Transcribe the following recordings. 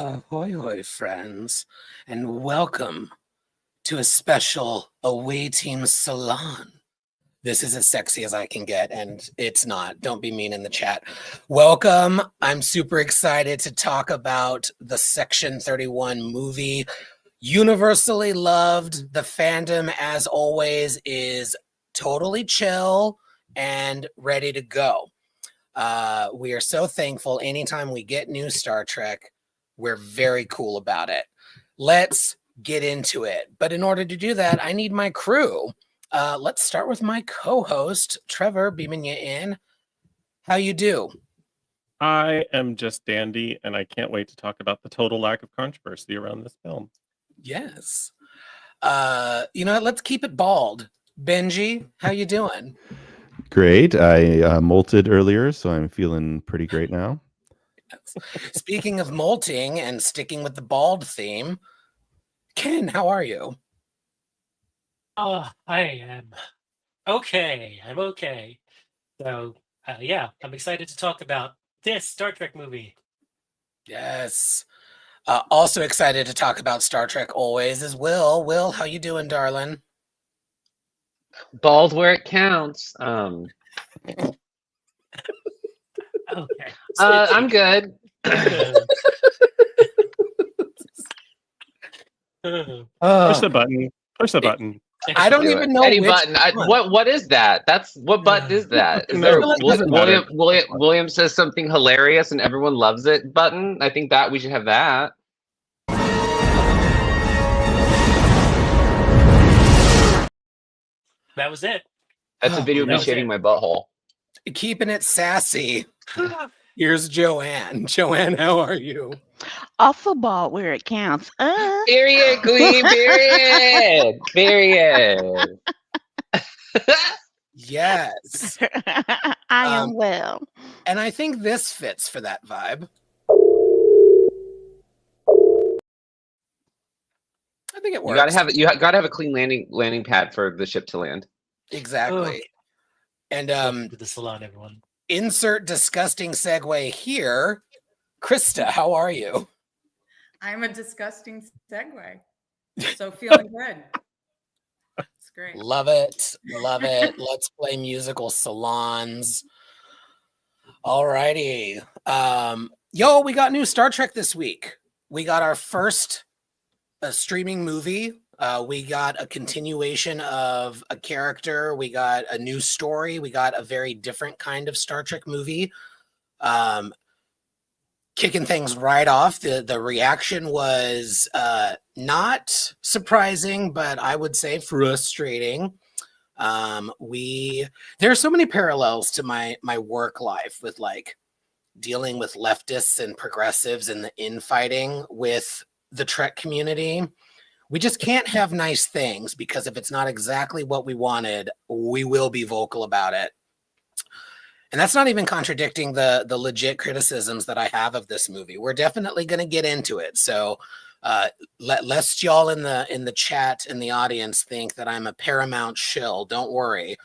Ahoy, hoy, friends, and welcome to a special away team salon. This is as sexy as I can get, and it's not. Don't be mean in the chat. Welcome. I'm super excited to talk about the Section 31 movie. Universally loved. The fandom, as always, is totally chill and ready to go. We are so thankful anytime we get new Star Trek. We're very cool about it. Let's get into it. But in order to do that, I need my crew. Let's start with my co-host, Trevor, beaming you in. How you do? I am just dandy, and I can't wait to talk about the total lack of controversy around this film. Yes. Let's keep it bald. Benji, how you doing? Great. I molted earlier, so I'm feeling pretty great now. Speaking of molting and sticking with the bald theme, Ken, how are you? I am okay. I'm okay. So, I'm excited to talk about this Star Trek movie. Yes. Also excited to talk about Star Trek always is Will. Will, how you doing, darling? Bald where it counts. Okay. I'm good. Push the button. Push the button. I don't even know any which button. one. What is that? What button is that? Is No, there it doesn't matter. William says something hilarious and everyone loves it button? I think that we should have that. That was it. That's a video of me shaving my butthole. Keeping it sassy. Here's Joanne. Joanne, how are you? Also bald where it counts. Period, queen, period. Period. Yes. I am well. And I think this fits for that vibe. I think it works. You gotta have a clean landing pad for the ship to land. Exactly. And Welcome to the salon, everyone. Insert disgusting segue here. Krista, how are you? I'm a disgusting segue. So feeling good. It's great. Love it. Love it. Let's play musical salons. All righty. We got new Star Trek this week. We got our first streaming movie. We got a continuation of a character. We got a new story. We got a very different kind of Star Trek movie. Kicking things right off, the reaction was not surprising, but I would say frustrating. There are so many parallels to my work life with like dealing with leftists and progressives and the infighting with the Trek community. We just can't have nice things because if it's not exactly what we wanted, we will be vocal about it. And that's not even contradicting the legit criticisms that I have of this movie. We're definitely going to get into it. So lest y'all in the chat in the audience think that I'm a Paramount shill, don't worry.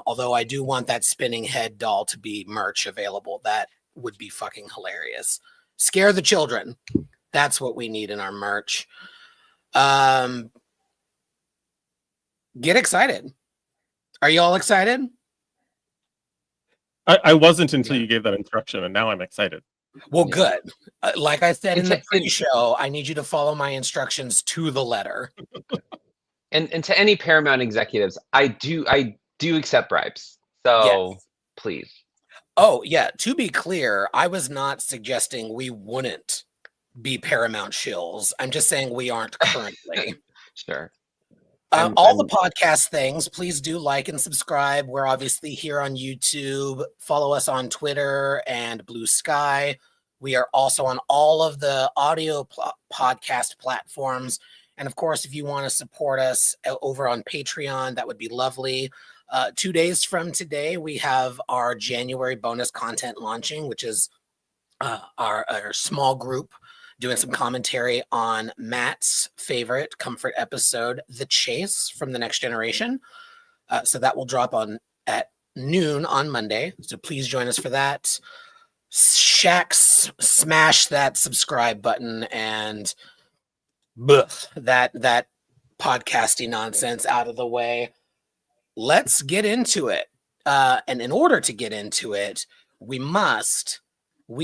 Although I do want that spinning head doll to be merch available. That would be fucking hilarious. Scare the children. That's what we need in our merch. Get excited. Are you all excited? I wasn't until you gave that instruction, and now I'm excited. Well, good. Like I said in the pre-show, I need you to follow my instructions to the letter. And to any Paramount executives, I do accept bribes. So yes. Please. Oh, yeah. To be clear, I was not suggesting we wouldn't be Paramount shills. I'm just saying we aren't currently. Sure. All the podcast things, please do like and subscribe. We're obviously here on YouTube. Follow us on Twitter and Blue Sky. We are also on all of the audio podcast platforms. And of course, if you want to support us over on Patreon, that would be lovely. 2 days from today, we have our January bonus content launching, which is our small group doing some commentary on Matt's favorite comfort episode, The Chase from The Next Generation. So that will drop at noon on Monday. So please join us for that. smash that subscribe button and that podcasty nonsense out of the way. Let's get into it. And in order to get into it, we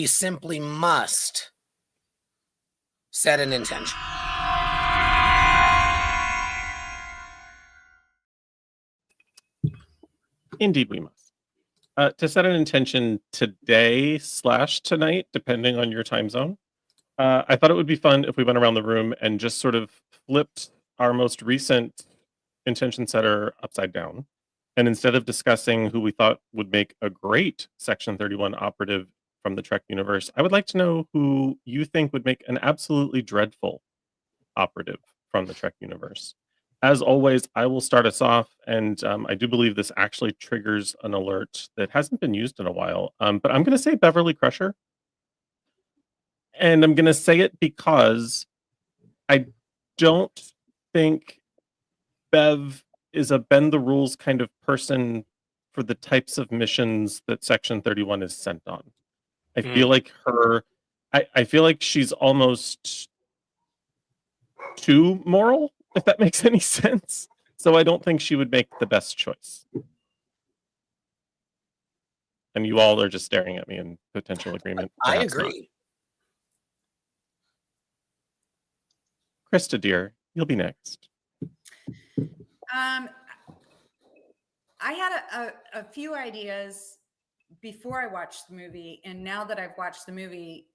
simply must set an intention. Indeed, we must. To set an intention today/tonight, depending on your time zone, I thought it would be fun if we went around the room and just sort of flipped our most recent intention setter upside down. And instead of discussing who we thought would make a great Section 31 operative from the Trek universe, I would like to know who you think would make an absolutely dreadful operative from the Trek universe. As always, I will start us off, and I do believe this actually triggers an alert that hasn't been used in a while, but I'm going to say Beverly Crusher. And I'm going to say it because I don't think Bev is a bend the rules kind of person for the types of missions that Section 31 is sent on. I feel like I feel like she's almost too moral, if that makes any sense. So I don't think she would make the best choice. And you all are just staring at me in potential agreement. I Perhaps not. agree. Krista, dear, you'll be next. I had a few ideas before I watched the movie, and now that I've watched the movie,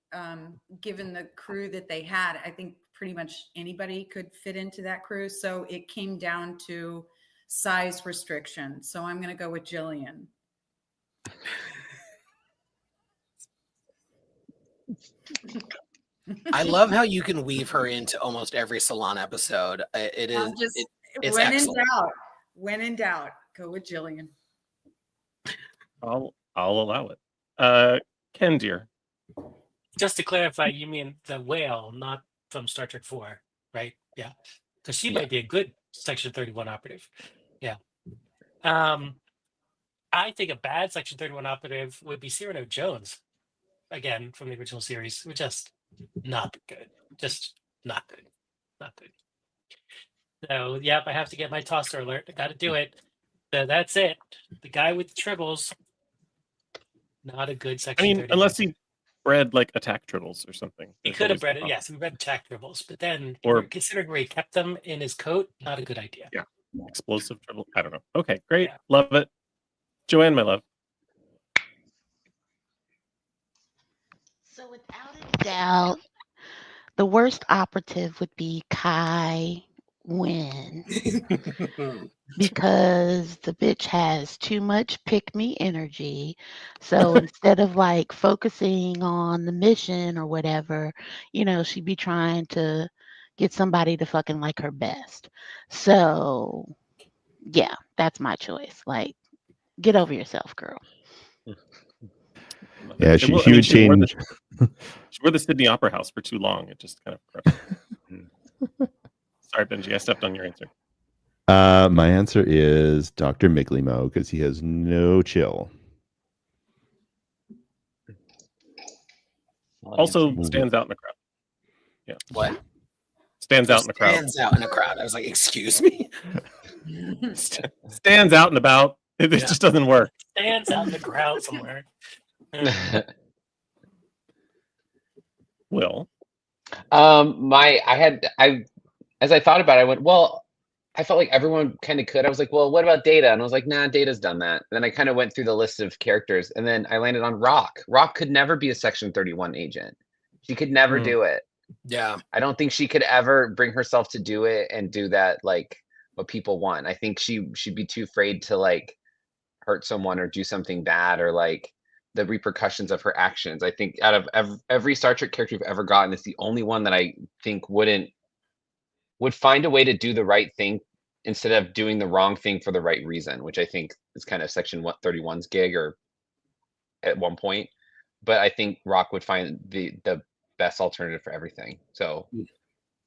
given the crew that they had, I think pretty much anybody could fit into that crew. So it came down to size restriction. So I'm going to go with Jillian. I love how you can weave her into almost every Salon episode. It's When in doubt, go with Jillian. I'll allow it. Ken, dear. Just to clarify, you mean the whale, not from Star Trek 4, right? Yeah, because she might be a good Section 31 operative. Yeah. I think a bad Section 31 operative would be Cyrano Jones, again from the original series. Would just not good. Just not good. Not good. So, yep, I have to get my tosser alert. I got to do it. So that's it. The guy with the tribbles, not a good Section 31. Unless he bred like attack tribbles or something. He could have bred it. Yes, he bred attack tribbles, but then, considering where he kept them in his coat, not a good idea. Yeah, explosive tribble. I don't know. Okay, great, Yeah. Love it. Joanne, my love. So without a doubt, the worst operative would be Kai Wynn because the bitch has too much pick me energy. So instead of like focusing on the mission or whatever, she'd be trying to get somebody to fucking like her best. So yeah, that's my choice. Like, get over yourself, girl. Yeah, she would change. She wore the Sydney Opera House for too long. It just kind of crushed. Sorry, Benji, I stepped on your answer. My answer is Dr. Miglimo because he has no chill. Also stands out in the crowd. Yeah. What? Stands out in the crowd. Stands out in the crowd. I was like, excuse me? Stands out and about. It just doesn't work. Stands out in the crowd somewhere. Will. As I thought about it, I went, well, I felt like everyone kind of could. I was like, well, what about Data? And I was like, nah, Data's done that. And then I kind of went through the list of characters, and then I landed on Rock. Rock could never be a Section 31 agent. She could never do it. Yeah. I don't think she could ever bring herself to do it and do that, like what people want. I think she'd be too afraid to like hurt someone or do something bad, or like the repercussions of her actions. I think out of every Star Trek character we've ever gotten, it's the only one that I think would find a way to do the right thing instead of doing the wrong thing for the right reason, which I think is kind of Section 31's gig or at one point. But I think Rock would find the best alternative for everything. So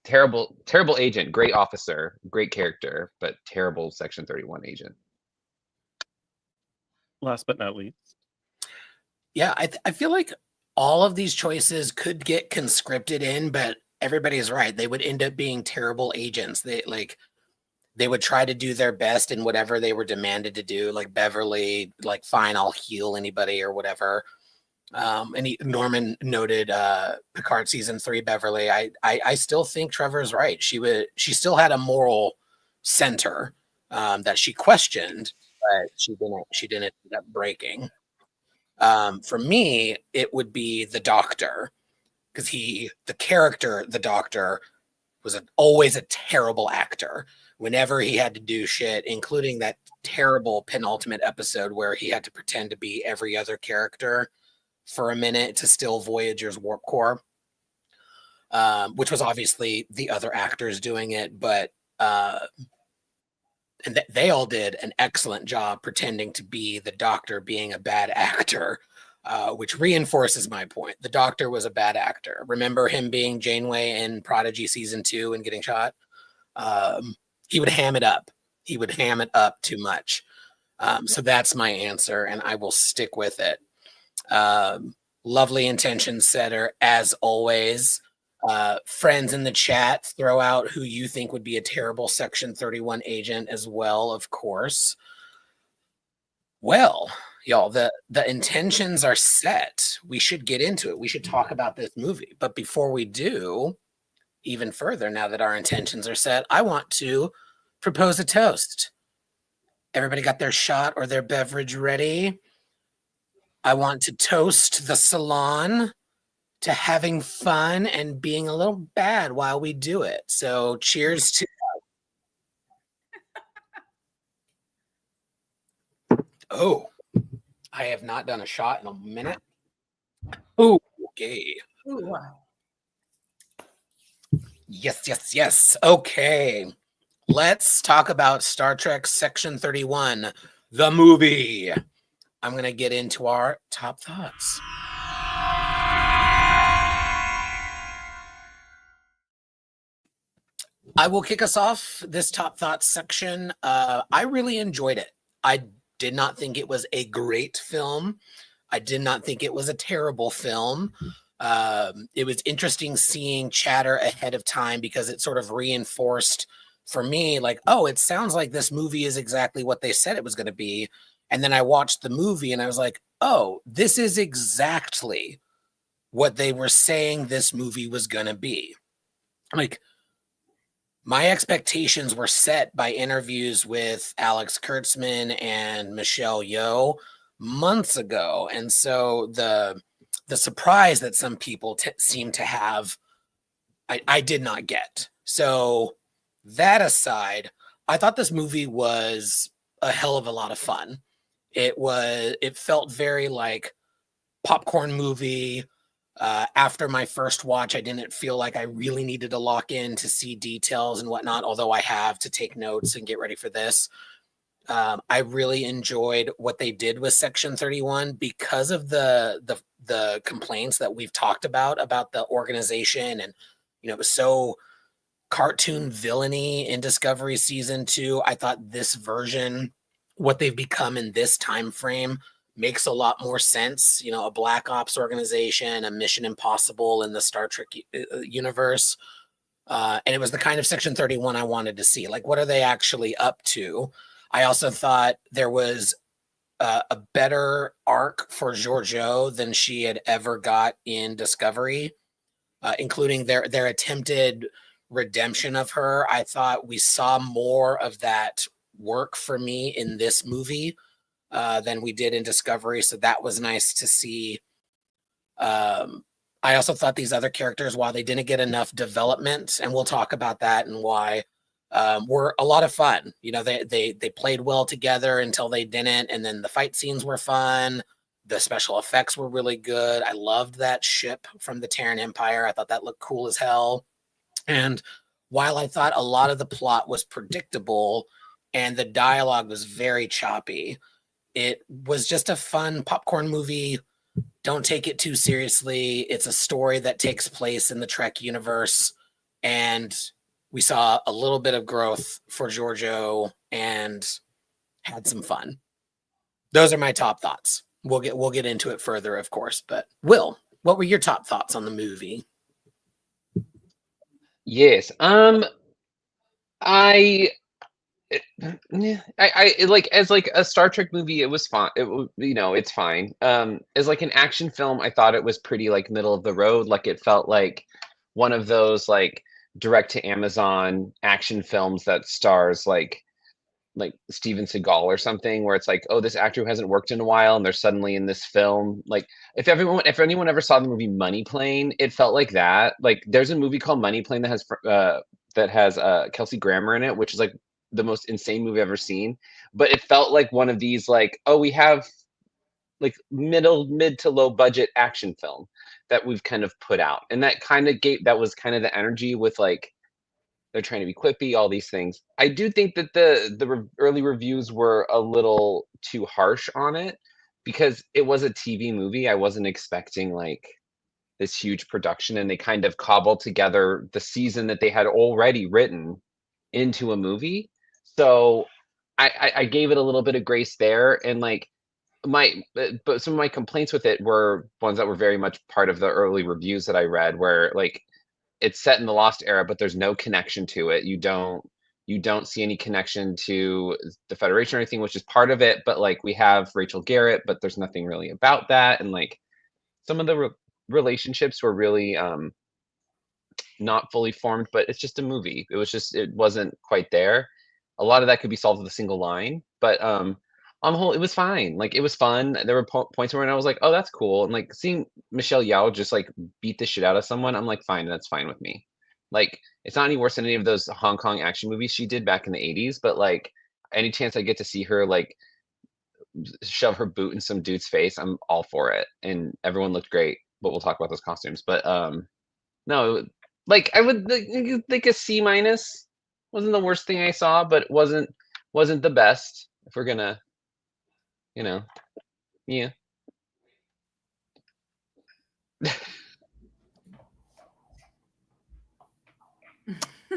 terrible agent, great officer, great character, but terrible Section 31 agent. Last but not least. Yeah, I feel like all of these choices could get conscripted in, but everybody's right. They would end up being terrible agents. They would try to do their best in whatever they were demanded to do. Like Beverly, like, fine, I'll heal anybody or whatever. Norman noted Picard season 3 Beverly. I still think Trevor's right. She still had a moral center that she questioned, but she didn't end up breaking. For me, it would be the Doctor, because the Doctor was always a terrible actor. Whenever he had to do shit, including that terrible penultimate episode where he had to pretend to be every other character for a minute to steal Voyager's warp core, which was obviously the other actors doing it, but and they all did an excellent job pretending to be the Doctor being a bad actor, which reinforces my point. The Doctor was a bad actor. Remember him being Janeway in Prodigy season 2 and getting shot? He would ham it up. He would ham it up too much. So that's my answer, and I will stick with it. Lovely intention setter, as always. Friends in the chat, throw out who you think would be a terrible Section 31 agent as well, of course. Well, y'all, the intentions are set. We should get into it. We should talk about this movie. But before we do, even further, now that our intentions are set, I want to propose a toast. Everybody got their shot or their beverage ready? I want to toast the salon to having fun and being a little bad while we do it. So cheers to... Oh, I have not done a shot in a minute. Oh, okay. Ooh. Yes. Okay. Let's talk about Star Trek Section 31, the movie. I'm going to get into our top thoughts. I will kick us off this top thoughts section. I really enjoyed it. I did not think it was a great film. I did not think it was a terrible film. It was interesting seeing chatter ahead of time because it sort of reinforced for me, like, oh, it sounds like this movie is exactly what they said it was going to be. And then I watched the movie and I was like, oh, this is exactly what they were saying this movie was going to be. Like, my expectations were set by interviews with Alex Kurtzman and Michelle Yeoh months ago. And so the surprise that some people seem to have, I did not get. So that aside, I thought this movie was a hell of a lot of fun. It felt very like popcorn movie. After my first watch, I didn't feel like I really needed to lock in to see details and whatnot, although I have to take notes and get ready for this. I really enjoyed what they did with Section 31 because of the complaints that we've talked about the organization, and it was so cartoon villainy in Discovery season 2. I thought this version, what they've become in this time frame, makes a lot more sense. A Black Ops organization, a Mission Impossible in the Star Trek universe. And it was the kind of Section 31 I wanted to see. Like, what are they actually up to? I also thought there was a better arc for Georgiou than she had ever got in Discovery, including their attempted redemption of her. I thought we saw more of that work for me in this movie than we did in Discovery. So that was nice to see. I also thought these other characters, while they didn't get enough development, and we'll talk about that and why, were a lot of fun. They played well together until they didn't. And then the fight scenes were fun. The special effects were really good. I loved that ship from the Terran Empire. I thought that looked cool as hell. And while I thought a lot of the plot was predictable and the dialogue was very choppy, it was just a fun popcorn movie. Don't take it too seriously. It's a story that takes place in the Trek universe, and we saw a little bit of growth for Georgiou and had some fun. Those are my top thoughts. We'll get into it further, of course. But Will, What were your top thoughts on the movie? Yes. I like, as like a Star Trek movie, it was fine. It's fine. As like an action film, I thought it was pretty like middle of the road. Like it felt like one of those like direct to Amazon action films that stars like Steven Seagal or something, where it's like, oh, this actor who hasn't worked in a while and they're suddenly in this film. Like if anyone ever saw the movie Money Plane, it felt like that. Like there's a movie called Money Plane that has Kelsey Grammer in it, which is like the most insane movie I've ever seen. But it felt like one of these like, oh, we have like mid to low budget action film that we've kind of put out, and that was kind of the energy with like they're trying to be quippy, all these things. I do think that the early reviews were a little too harsh on it because it was a TV movie. I wasn't expecting like this huge production, and they kind of cobbled together the season that they had already written into a movie. So I gave it a little bit of grace there, and like but some of my complaints with it were ones that were very much part of the early reviews that I read, where like it's set in the Lost Era, but there's no connection to it. You don't see any connection to the Federation or anything, which is part of it. But like we have Rachel Garrett, but there's nothing really about that. And like some of the relationships were really not fully formed. But it's just a movie. It wasn't quite there. A lot of that could be solved with a single line. But on the whole, it was fine. Like it was fun. There were points where I was like, oh, that's cool. And like seeing Michelle Yeoh just like beat the shit out of someone, I'm like, fine, that's fine with me. Like it's not any worse than any of those Hong Kong action movies she did back in the 80s. But like any chance I get to see her like shove her boot in some dude's face, I'm all for it. And everyone looked great. But we'll talk about those costumes. But no, like I would like a C minus. Wasn't the worst thing I saw, but it wasn't the best. If we're gonna, yeah.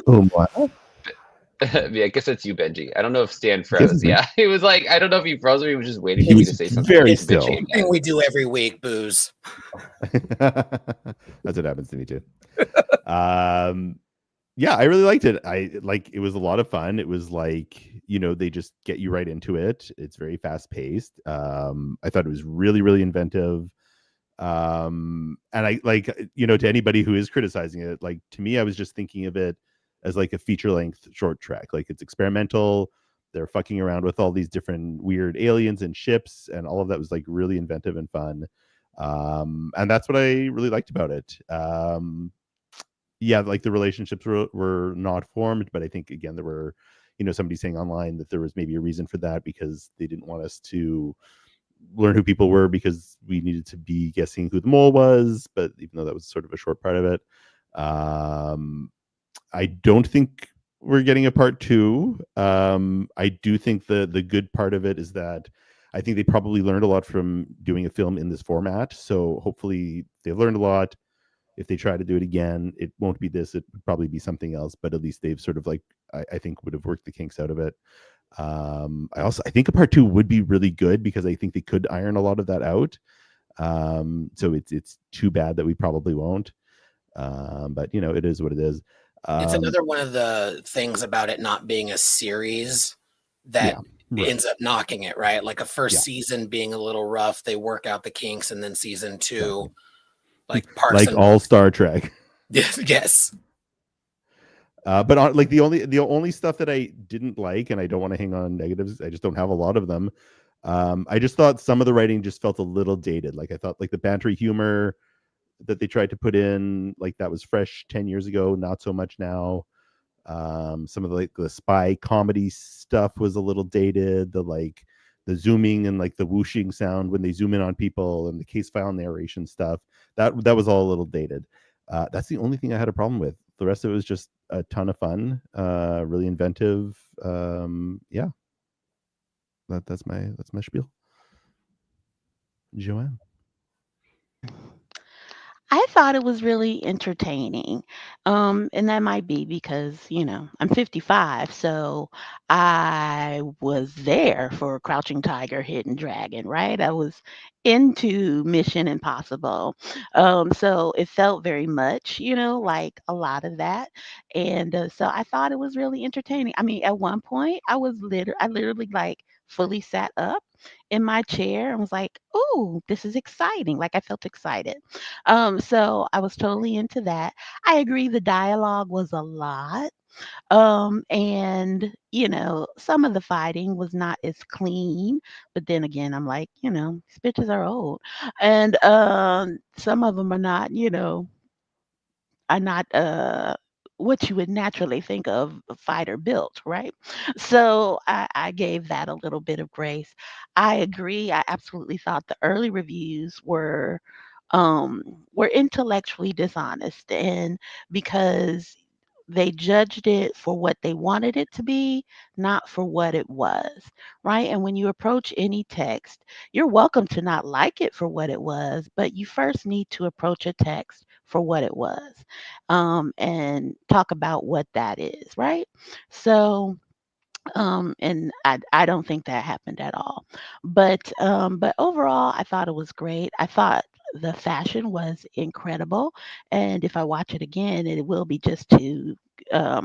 Oh, what? Yeah, I guess that's you, Benji. I don't know if Stan Guess it's froze. me. Yeah, he was like, I don't know if he froze or he was just waiting He for me was to say something. very It's bitchy still. again. Thing we do every week, booze. That's what happens to me too. Yeah, I really liked it. It was a lot of fun. It was like, they just get you right into it. It's very fast paced. I thought it was really, really inventive. And I like, to anybody who is criticizing it, like to me, I was just thinking of it as like a feature length short track. Like it's experimental. They're fucking around with all these different weird aliens and ships, and all of that was like really inventive and fun. And that's what I really liked about it. Yeah, like the relationships were not formed, but I think again there were, somebody saying online that there was maybe a reason for that because they didn't want us to learn who people were because we needed to be guessing who the mole was. But even though that was sort of a short part of it, I don't think we're getting a part 2. I do think the good part of it is that I think they probably learned a lot from doing a film in this format. So hopefully they've learned a lot. If they try to do it again, it won't be this. It would probably be something else. But at least they've sort of like I think would have worked the kinks out of it. I think a part 2 would be really good because I think they could iron a lot of that out. So it's too bad that we probably won't. But it is what it is. It's another one of the things about it not being a series that ends up knocking it, right? Like a first season being a little rough, they work out the kinks, and then season 2, like all Star Trek. Yes. But on, like the only stuff that I didn't like, and I don't want to hang on negatives, I just don't have a lot of them. I just thought some of the writing just felt a little dated. Like I thought like the banter humor that they tried to put in, like that was fresh 10 years ago, not so much now. Some of the spy comedy stuff was a little dated. The zooming and like the whooshing sound when they zoom in on people and the case file narration stuff, that was all a little dated. That's the only thing I had a problem with. The rest of it was just a ton of fun, really inventive. Yeah, that's my spiel. Joanne. I thought it was really entertaining. And that might be because, I'm 55, so I was there for Crouching Tiger, Hidden Dragon, right? I was into Mission Impossible. So it felt very much, like a lot of that. And so I thought it was really entertaining. I mean, at one point, I literally like fully sat up in my chair and was like, "Ooh, this is exciting." Like I felt excited. So I was totally into that. I agree the dialogue was a lot. And some of the fighting was not as clean, but then again, I'm like, these bitches are old. And some of them are not what you would naturally think of a fighter built, right? So I gave that a little bit of grace. I agree. I absolutely thought the early reviews were intellectually dishonest, and because they judged it for what they wanted it to be, not for what it was, right? And when you approach any text, you're welcome to not like it for what it was, but you first need to approach a text for what it was, and talk about what that is, right? So, and I don't think that happened at all. But overall, I thought it was great. I thought the fashion was incredible, and if I watch it again, it will be just to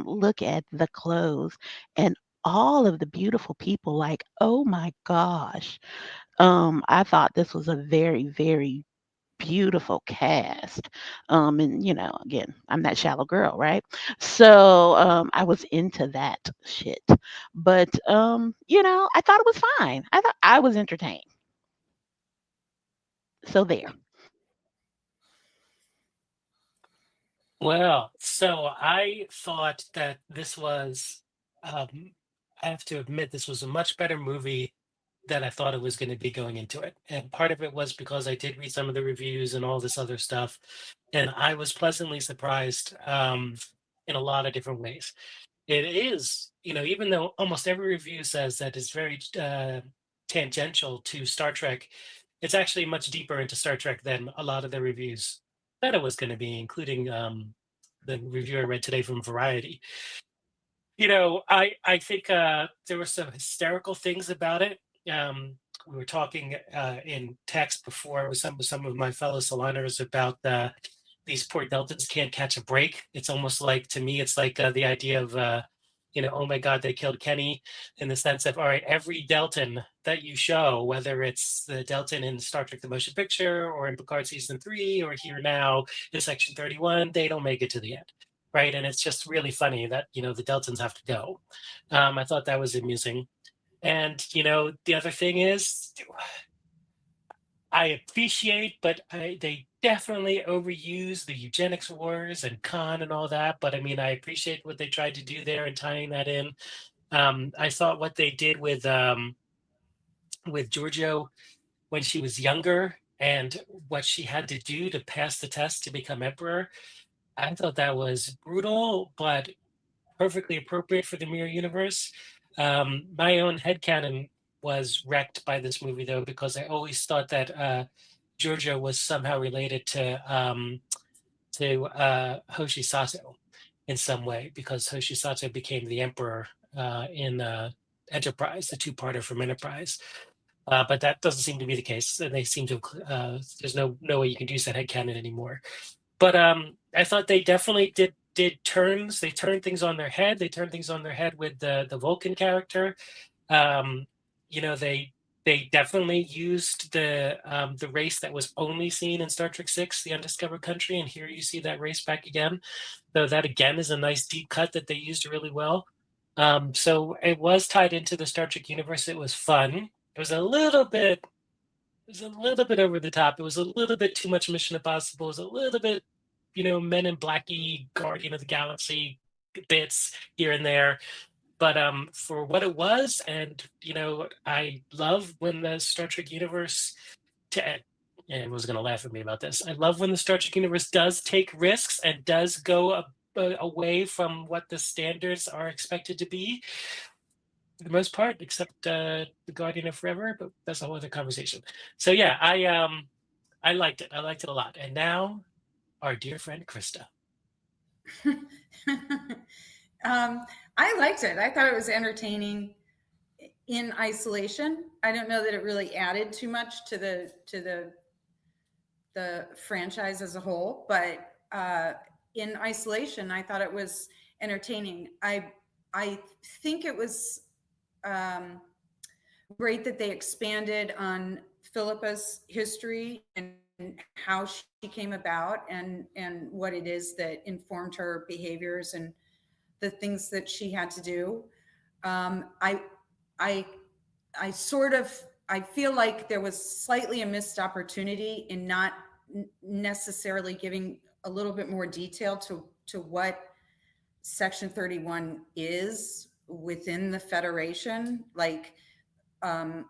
look at the clothes and all of the beautiful people. Like, oh my gosh, I thought this was a very, very beautiful cast. And again, I'm that shallow girl, right? So I was into that shit. But I thought it was fine. I thought I was entertained. So there. Well, so I thought that this was, I have to admit, this was a much better movie than I thought it was going to be going into it. And part of it was because I did read some of the reviews and all this other stuff. And I was pleasantly surprised, in a lot of different ways. It is, even though almost every review says that it's very tangential to Star Trek, it's actually much deeper into Star Trek than a lot of the reviews said it was going to be, including the review I read today from Variety. I think there were some hysterical things about it. We were talking in text before with some of my fellow Saloners about these poor Deltans can't catch a break. It's almost like, to me, it's like the idea of oh my God, they killed Kenny, in the sense of, all right, every Deltan that you show, whether it's the Deltan in Star Trek: The Motion Picture or in Picard season 3 or here now in Section 31, they don't make it to the end. Right. And it's just really funny that, the Deltans have to go. I thought that was amusing. And, the other thing is, I appreciate, but they definitely overuse the eugenics wars and Khan and all that. But I mean, I appreciate what they tried to do there and tying that in. I thought what they did with Giorgio when she was younger and what she had to do to pass the test to become emperor, I thought that was brutal, but perfectly appropriate for the mirror universe. My own headcanon was wrecked by this movie, though, because I always thought that Giorgio was somehow related to Hoshi Sato in some way, because Hoshi Sato became the emperor in Enterprise, the two-parter from Enterprise. But that doesn't seem to be the case, and they seem to. There's no way you can use that headcanon anymore. But I thought they definitely did turns. They turned things on their head. They turned things on their head with the Vulcan character. Um, they definitely used the race that was only seen in Star Trek 6, the Undiscovered Country, and here you see that race back again. Though that again is a nice deep cut that they used really well. So it was tied into the Star Trek universe. It was fun. It was a little bit over the top. It was a little bit too much Mission Impossible. It was a little bit, Men in Blacky, Guardian of the Galaxy bits here and there. But for what it was, and I love when the Star Trek universe, and everyone's going to laugh at me about this. I love when the Star Trek universe does take risks and does go away from what the standards are expected to be, for the most part, except the Guardian of Forever, but that's a whole other conversation. So yeah, I liked it. I liked it a lot. And now our dear friend Krista. I liked it. I thought it was entertaining in isolation. I don't know that it really added too much to the franchise as a whole, but in isolation, I thought it was entertaining. I think it was great that they expanded on Philippa's history and how she came about and what it is that informed her behaviors and the things that she had to do. I feel like there was slightly a missed opportunity in not necessarily giving a little bit more detail to what Section 31 is within the Federation. Like, I'm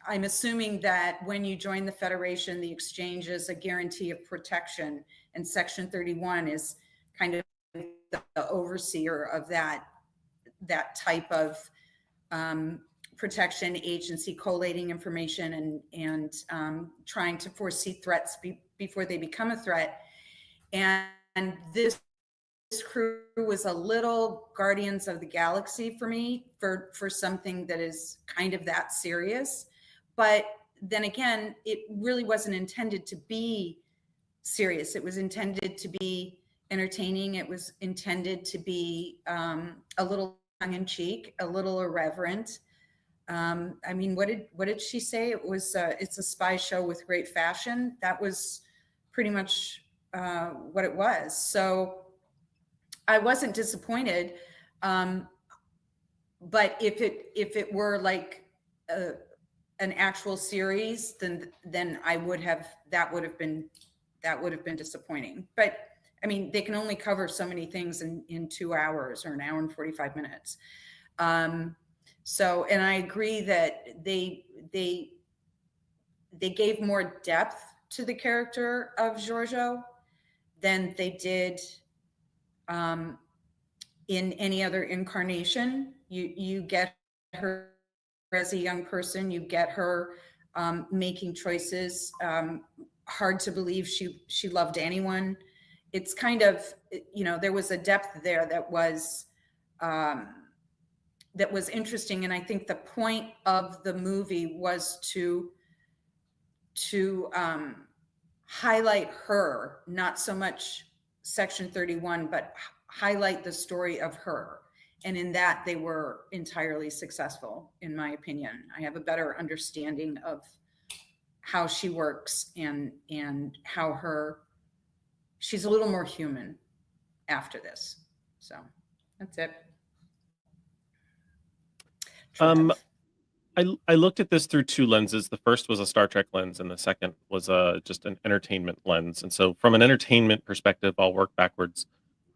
assuming that when you join the Federation, the exchange is a guarantee of protection, and Section 31 is kind of the overseer of that type of protection agency, collating information and trying to foresee threats before they become a threat. And this crew was a little Guardians of the Galaxy for me for something that is kind of that serious. But then again, it really wasn't intended to be serious. It was intended to be entertaining. It was intended to be a little tongue-in-cheek, a little irreverent. I mean, what did she say? It was it's a spy show with great fashion. That was pretty much what it was. So I wasn't disappointed. But if it were like an actual series, then that would have been disappointing. But I mean, they can only cover so many things in 2 hours or an hour and 45 minutes. So, and I agree that they gave more depth to the character of Giorgio than they did in any other incarnation. You get her as a young person, you get her making choices, hard to believe she loved anyone. It's kind of, there was a depth there that was interesting. And I think the point of the movie was to highlight her, not so much Section 31, but highlight the story of her. And in that, they were entirely successful, in my opinion. I have a better understanding of how she works and how she's a little more human after this. So that's it. I looked at this through two lenses. The first was a Star Trek lens, and the second was just an entertainment lens. And so, from an entertainment perspective, I'll work backwards.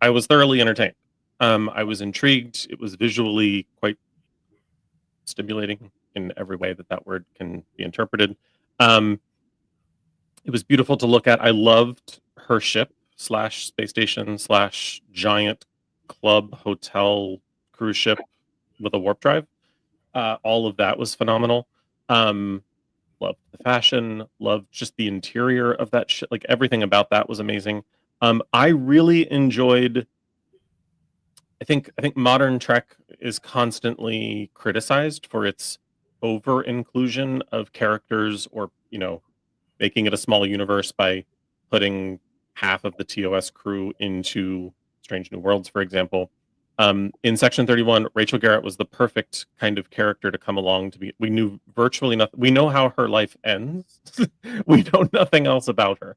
I was thoroughly entertained. I was intrigued. It was visually quite stimulating in every way that word can be interpreted. It was beautiful to look at. I loved her ship / space station / giant club hotel cruise ship with a warp drive. All of that was phenomenal. Loved the fashion, loved just the interior of that ship. Like, everything about that was amazing. I really enjoyed. I think modern Trek is constantly criticized for its over inclusion of characters, or making it a small universe by putting half of the TOS crew into Strange New Worlds, for example. In Section 31, Rachel Garrett was the perfect kind of character to come along to be. We knew virtually nothing. We know how her life ends. We know nothing else about her.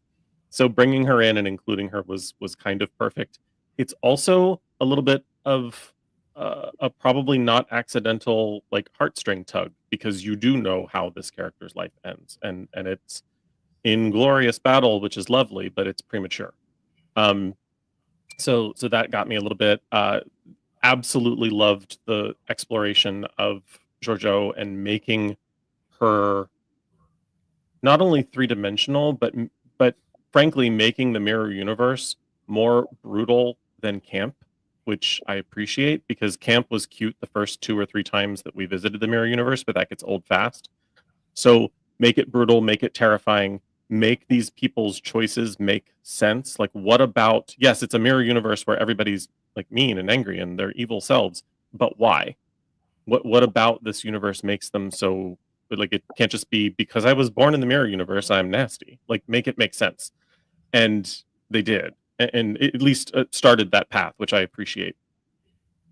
So bringing her in and including her was kind of perfect. It's also a little bit of a probably not accidental heartstring tug, because you do know how this character's life ends, and it's inglorious battle, which is lovely, but it's premature. So that got me a little bit. Absolutely loved the exploration of Giorgio and making her not only three-dimensional, but frankly making the mirror universe more brutal than camp, which I appreciate, because camp was cute the first 2 or 3 times that we visited the mirror universe, but that gets old fast. So make it brutal, make it terrifying, make these people's choices make sense. Like, what about, yes, it's a mirror universe where everybody's like mean and angry and they're evil selves, but why? What about this universe makes them so, like, it can't just be because I was born in the mirror universe, I'm nasty. Like, make it make sense. And they did. And it at least started that path, which I appreciate.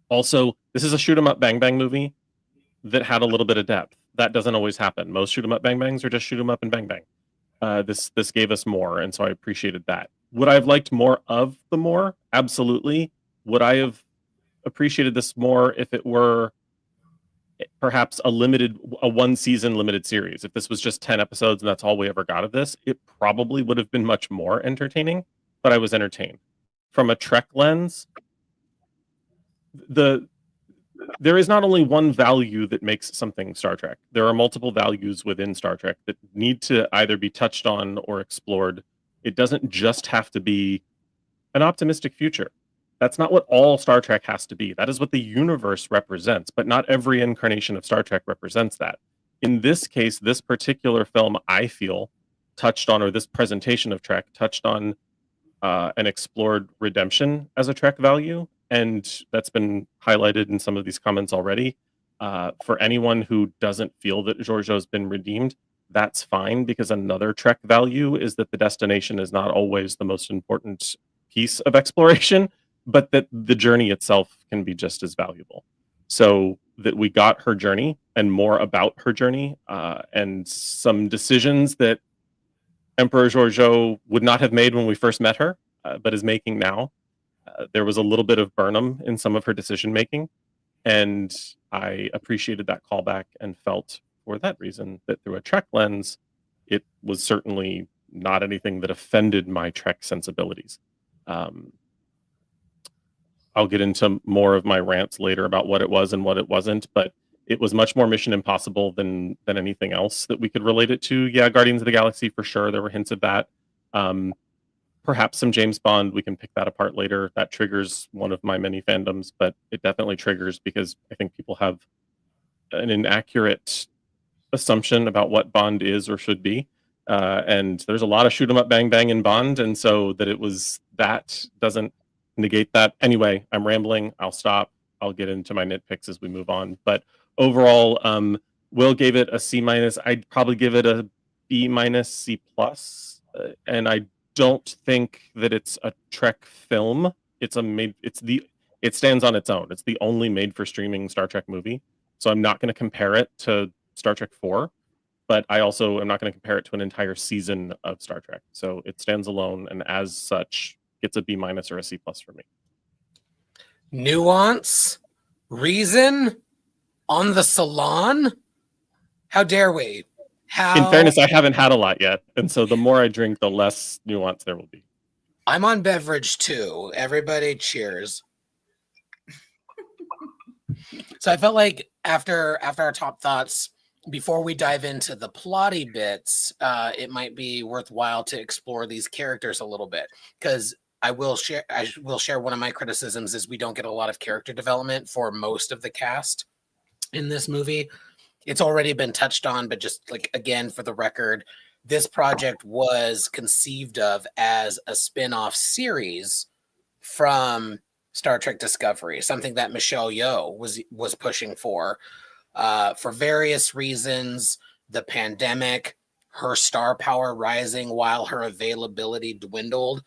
Also, this is a shoot 'em up bang bang movie that had a little bit of depth. That doesn't always happen. Most shoot 'em up bang bangs are just shoot 'em up and bang bang. This gave us more, and so I appreciated that. Would I have liked more of the more? Absolutely. Would I have appreciated this more if it were perhaps a 1-season limited series? If this was just 10 episodes and that's all we ever got of this, it probably would have been much more entertaining, but I was entertained. From a Trek lens, there is not only one value that makes something Star Trek. There are multiple values within Star Trek that need to either be touched on or explored. It doesn't just have to be an optimistic future. That's not what all Star Trek has to be. That is what the universe represents, but not every incarnation of Star Trek represents that. In this case, this particular film, I feel, touched on, or this presentation of Trek touched on and explored redemption as a Trek value. And that's been highlighted in some of these comments already. For anyone who doesn't feel that Giorgio's been redeemed, that's fine, because another Trek value is that the destination is not always the most important piece of exploration, but that the journey itself can be just as valuable. So that we got her journey and more about her journey, and some decisions that Emperor Giorgio would not have made when we first met her, but is making now. There was a little bit of Burnham in some of her decision making, and I appreciated that callback and felt, for that reason, that through a Trek lens, it was certainly not anything that offended my Trek sensibilities. I'll get into more of my rants later about what it was and what it wasn't, but it was much more Mission Impossible than anything else that we could relate it to. Yeah, Guardians of the Galaxy for sure. There were hints of that. Perhaps some James Bond. We can pick that apart later. That triggers one of my many fandoms, but it definitely triggers because I think people have an inaccurate assumption about what Bond is or should be. And there's a lot of shoot 'em up bang bang in Bond, and so that it was that doesn't negate that. Anyway, I'm rambling. I'll stop. I'll get into my nitpicks as we move on. But overall, Will gave it a C-. I'd probably give it a B-, C+. And I don't think that it's a Trek film. It stands on its own. It's the only made for streaming Star Trek movie. So I'm not going to compare it to Star Trek 4, but I also am not going to compare it to an entire season of Star Trek. So it stands alone, and as such, gets a B- or a C+ for me. Nuance, reason on the salon. How dare we? In fairness, I haven't had a lot yet, and so the more I drink, the less nuance there will be. I'm on beverage too. Everybody cheers. So I felt like after our top thoughts, before we dive into the plotty bits, it might be worthwhile to explore these characters a little bit, because I will share one of my criticisms is we don't get a lot of character development for most of the cast in this movie. It's already been touched on, but just like, again, for the record, this project was conceived of as a spin-off series from Star Trek Discovery, something that Michelle Yeoh was pushing for various reasons. The pandemic, her star power rising while her availability dwindled,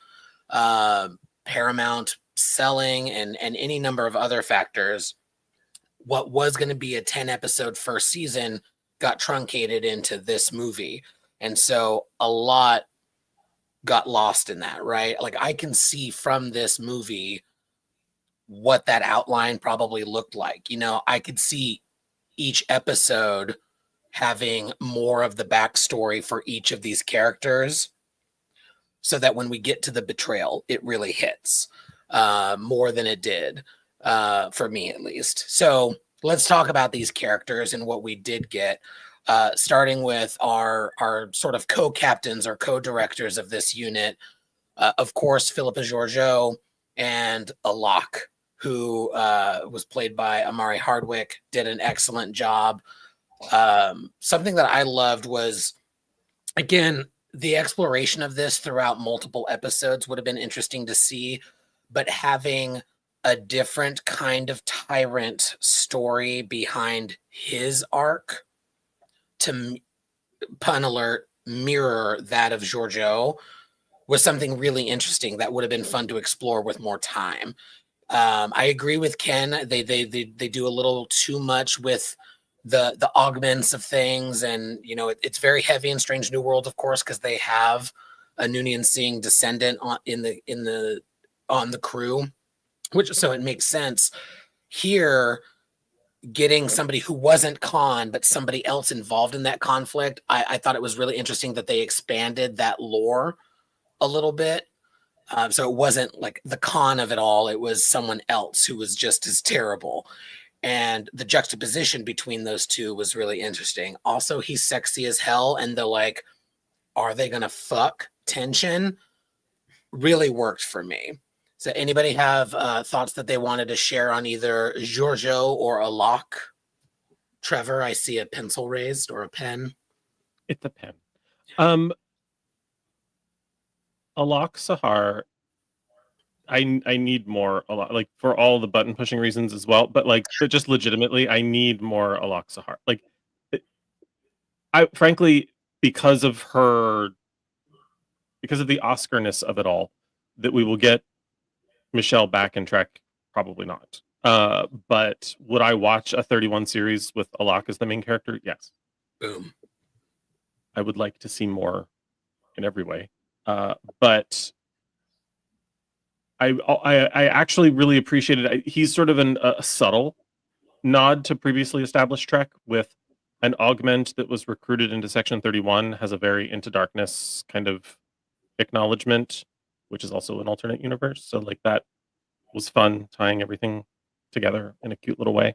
Paramount selling, and any number of other factors. What was going to be a 10-episode first season got truncated into this movie. And so a lot got lost in that, right? Like, I can see from this movie what that outline probably looked like. You know, I could see each episode having more of the backstory for each of these characters, so that when we get to the betrayal, it really hits more than it did. For me at least. So let's talk about these characters and what we did get, starting with our sort of co-captains or co-directors of this unit. Of course, Philippa Georgiou and Alok, who was played by Amari Hardwick, did an excellent job. Something that I loved was, again, the exploration of this throughout multiple episodes would have been interesting to see, but having a different kind of tyrant story behind his arc to, pun alert, mirror that of Giorgio was something really interesting that would have been fun to explore with more time. I agree with Ken. They do a little too much with the augments of things, and it's very heavy in Strange New World, of course, because they have a Noonien Singh descendant on the crew, which so it makes sense. Here, getting somebody who wasn't Khan but somebody else involved in that conflict, I thought it was really interesting that they expanded that lore a little bit. So it wasn't like the Khan of it all. It was someone else who was just as terrible. And the juxtaposition between those two was really interesting. Also, he's sexy as hell. And the like, are they going to fuck tension really worked for me. So anybody have thoughts that they wanted to share on either Giorgio or Alok? Trevor, I see a pencil raised or a pen. It's a pen. Alok Sahar, I need more Alok, like for all the button pushing reasons as well, but like just legitimately, I need more Alok Sahar. Like, I frankly, because of the Oscar-ness of it all, that we will get Michelle back in Trek, probably not. But would I watch a 31 series with Alok as the main character? Yes. Boom. I would like to see more in every way. But I actually really appreciated it. He's sort of a subtle nod to previously established Trek, with an augment that was recruited into Section 31 has a very Into Darkness kind of acknowledgement, which is also an alternate universe. So like that was fun, tying everything together in a cute little way.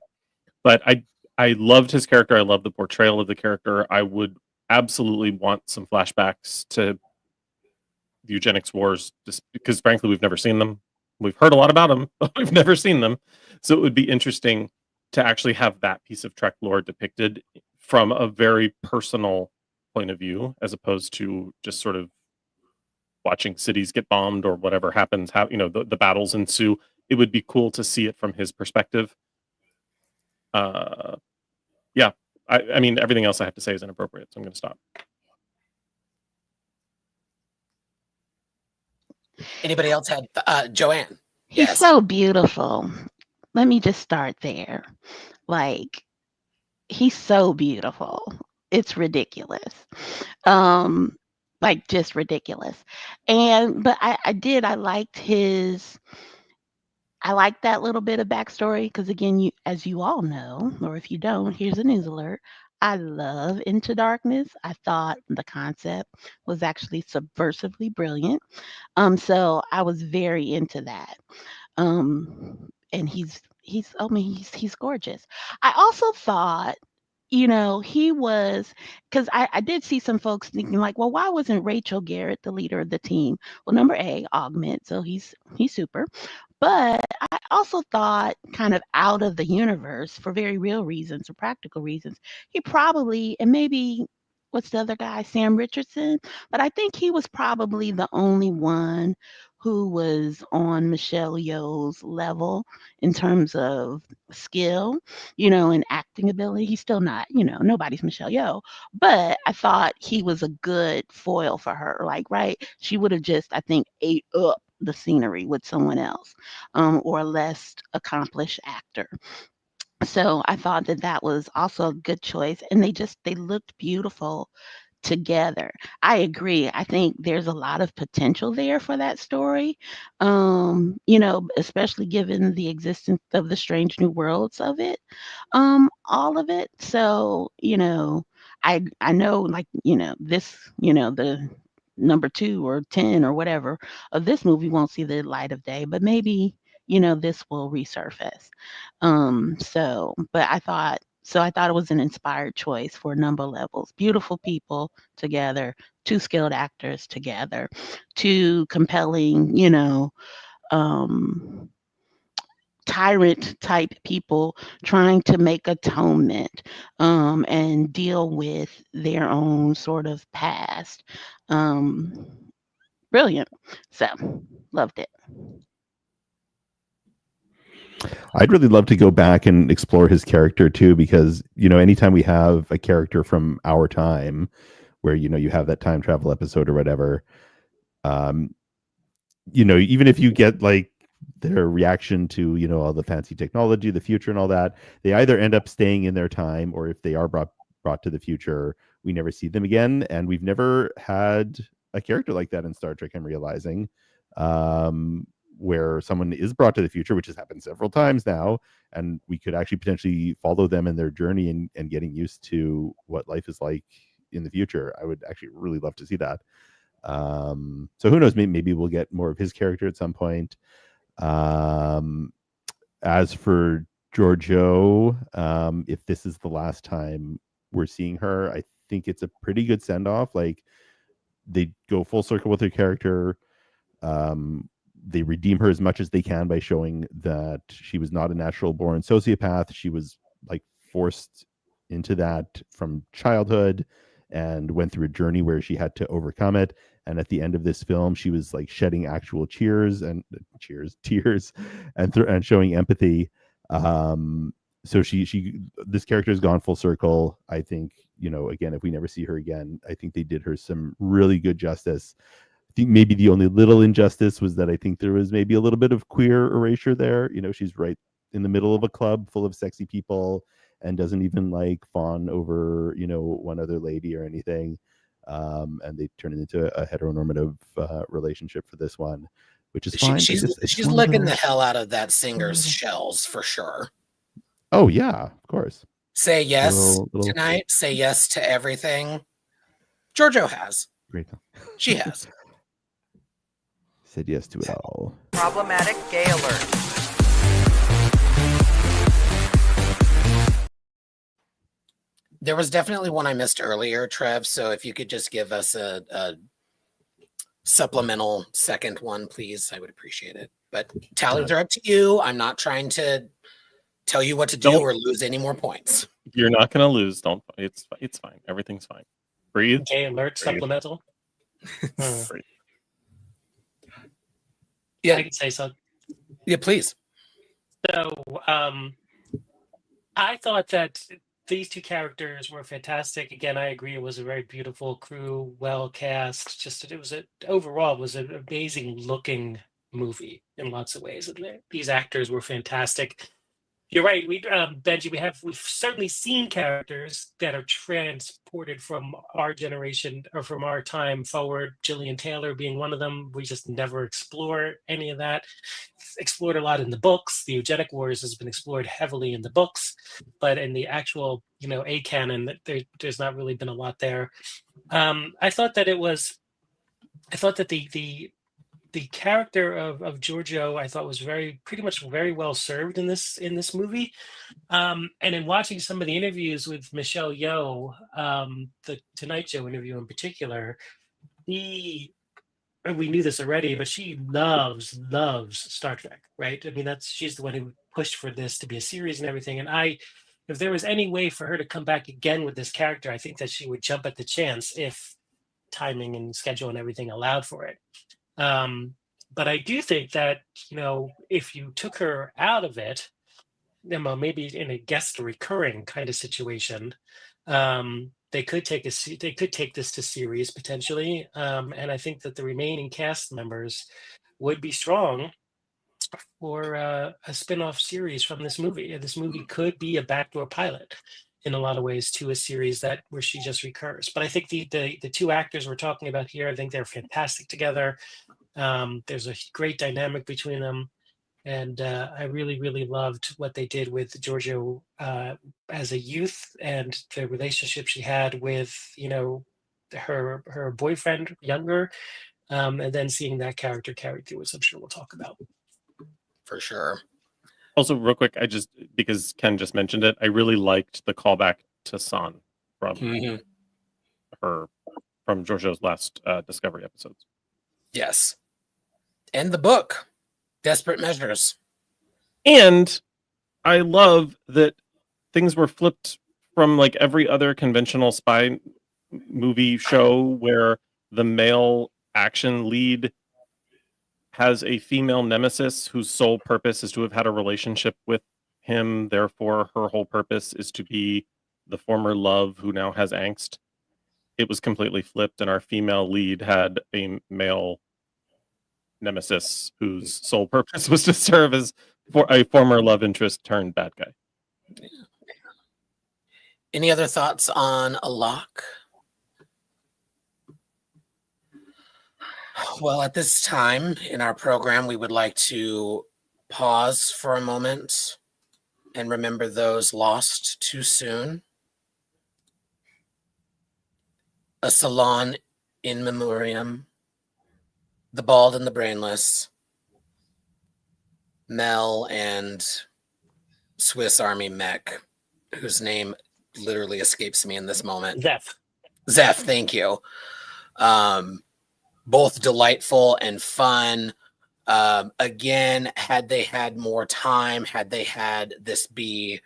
But I loved his character. I love the portrayal of the character. I would absolutely want some flashbacks to the eugenics wars, just because frankly we've never seen them. We've heard a lot about them, but we've never seen them. So it would be interesting to actually have that piece of Trek lore depicted from a very personal point of view, as opposed to just sort of watching cities get bombed or whatever happens, how the battles ensue. It would be cool to see it from his perspective. Yeah, I mean, everything else I have to say is inappropriate, so I'm going to stop. Anybody else had Joanne? He's Yes. so beautiful. Let me just start there. Like, he's so beautiful. It's ridiculous. Like just ridiculous. But I liked that little bit of backstory because again, as you all know, or if you don't, here's a news alert. I love Into Darkness. I thought the concept was actually subversively brilliant. So I was very into that. And he's gorgeous. I also thought, he was, because I did see some folks thinking like, well, why wasn't Rachel Garrett the leader of the team? Well, number A, augment, so he's super. But I also thought, kind of out of the universe for very real reasons or practical reasons, he probably, and maybe what's the other guy, Sam Richardson, but I think he was probably the only one who was on Michelle Yeoh's level in terms of skill, and acting ability. He's still not, nobody's Michelle Yeoh, but I thought he was a good foil for her. Like, right, she would have just, I think, ate up the scenery with someone else, or a less accomplished actor. So I thought that was also a good choice, and they looked beautiful together. I agree. I think there's a lot of potential there for that story. Especially given the existence of the strange new worlds of it, all of it. So, I know, like, this, the number 2 or 10 or whatever of this movie won't see the light of day, but maybe, this will resurface. I thought it was an inspired choice for a number of levels. Beautiful people together, 2 skilled actors together, 2 compelling, tyrant type people trying to make atonement and deal with their own sort of past. Brilliant. So loved it. I'd really love to go back and explore his character too, because anytime we have a character from our time where you have that time travel episode or whatever, even if you get like their reaction to all the fancy technology, the future and all that, they either end up staying in their time, or if they are brought to the future, we never see them again. And we've never had a character like that in Star Trek, I'm realizing, where someone is brought to the future, which has happened several times now, and we could actually potentially follow them in their journey and getting used to what life is like in the future. I would actually really love to see that. So who knows, maybe we'll get more of his character at some point. As for Giorgio, if this is the last time we're seeing her, I think it's a pretty good send-off. Like, they go full circle with her character. They redeem her as much as they can by showing that she was not a natural born sociopath. She was like forced into that from childhood and went through a journey where she had to overcome it. And at the end of this film, she was like shedding actual tears and showing empathy. So this character has gone full circle. I think, again, if we never see her again, I think they did her some really good justice. I think maybe the only little injustice was that I think there was maybe a little bit of queer erasure there. She's right in the middle of a club full of sexy people and doesn't even like fawn over, one other lady or anything. And they turn it into a heteronormative relationship for this one, which is fine. She's licking the hell out of that singer's shells for sure. Oh yeah, of course. Say yes tonight. Say yes to everything. Giorgio has. Great. She has. Said yes to it all. Problematic gay alert. There was definitely one I missed earlier, Trev. So if you could just give us a supplemental second one, please, I would appreciate it. But tallies are up to you. I'm not trying to tell you what to do or lose any more points. You're not going to lose. Don't. It's fine. Everything's fine. Breathe. Gay alert supplemental. Breathe. Yeah, I can say so. Yeah, please. So, I thought that these two characters were fantastic. Again, I agree. It was a very beautiful crew, well cast. Overall, it was an amazing looking movie in lots of ways. And these actors were fantastic. You're right. Benji, we've certainly seen characters that are transported from our generation or from our time forward. Gillian Taylor being one of them. We just never explore any of that. It's explored a lot in the books. The eugenic wars has been explored heavily in the books, but in the actual, A canon, there's not really been a lot there. I thought that the character of Giorgio, I thought was pretty much very well served in this movie. And in watching some of the interviews with Michelle Yeoh, the Tonight Show interview in particular, we knew this already, but she loves Star Trek, right? I mean, she's the one who pushed for this to be a series and everything. And if there was any way for her to come back again with this character, I think that she would jump at the chance if timing and schedule and everything allowed for it. But I do think that, if you took her out of it, maybe in a guest recurring kind of situation, they could take this to series potentially. And I think that the remaining cast members would be strong for a spin-off series from this movie. This movie could be a backdoor pilot in a lot of ways to a series where she just recurs. But I think the two actors we're talking about here, I think they're fantastic together. There's a great dynamic between them. And I really, really loved what they did with Giorgio as a youth and the relationship she had with, her boyfriend younger. And then seeing that character carried through, which I'm sure we'll talk about. For sure. Also, real quick, because Ken just mentioned it, I really liked the callback to San from Giorgio's last Discovery episodes. Yes. And the book, Desperate Measures. And I love that things were flipped from like every other conventional spy movie show where the male action lead has a female nemesis whose sole purpose is to have had a relationship with him. Therefore, her whole purpose is to be the former love who now has angst. It was completely flipped, and our female lead had a male nemesis whose sole purpose was to serve as for a former love interest turned bad guy. Any other thoughts on a lock? Well, at this time in our program, we would like to pause for a moment and remember those lost too soon. A salon in memoriam, the bald and the brainless, Mel and Swiss Army mech, whose name literally escapes me in this moment. Zeph, thank you. Both delightful and fun. Again, had they had more time, had they had this be,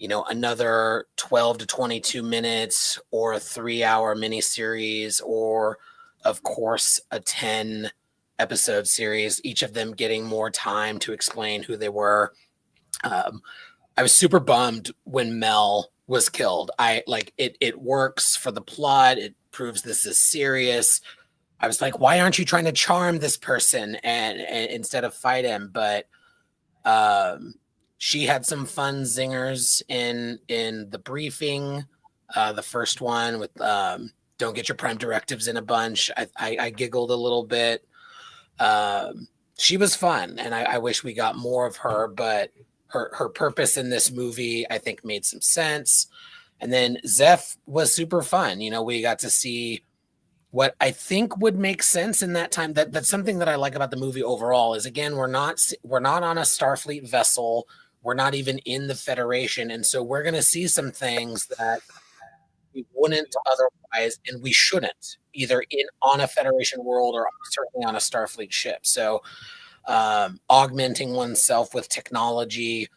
another 12 to 22 minutes or a 3-hour miniseries, or of course a 10 episode series, each of them getting more time to explain who they were. I was super bummed when Mel was killed. It works for the plot. It proves this is serious. I was like, why aren't you trying to charm this person and instead of fight him? But she had some fun zingers in the briefing. The first one with don't get your prime directives in a bunch. I giggled a little bit. She was fun, and I wish we got more of her, but her purpose in this movie, I think, made some sense. And then Zeph was super fun. We got to see what I think would make sense in that time. That's something that I like about the movie overall is, again, we're not on a Starfleet vessel. We're not even in the Federation. And so we're going to see some things that we wouldn't otherwise, and we shouldn't, either on a Federation world or certainly on a Starfleet ship. So augmenting oneself with technology,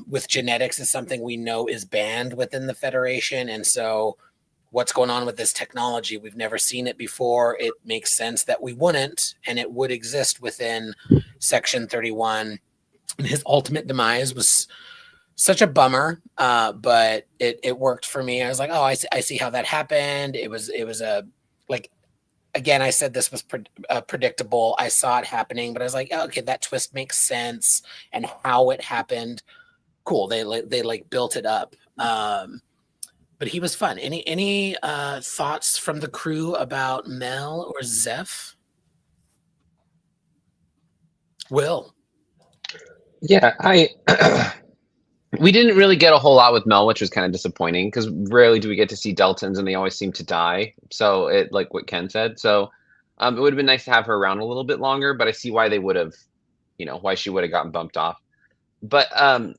with genetics, is something we know is banned within the Federation. And so what's going on with this technology? We've never seen it before. It makes sense that we wouldn't, and it would exist within Section 31. And his ultimate demise was such a bummer, but it worked for me. I was like, oh, I see how that happened. It was again, I said this was predictable. I saw it happening, but I was like, oh, okay, that twist makes sense, and how it happened, cool. They built it up. But he was fun. Any thoughts from the crew about Mel or Zeph? Will? Yeah, we didn't really get a whole lot with Mel, which was kind of disappointing because rarely do we get to see Deltans, and they always seem to die. So it, like what Ken said. So it would have been nice to have her around a little bit longer, but I see why they would have, why she would have gotten bumped off. But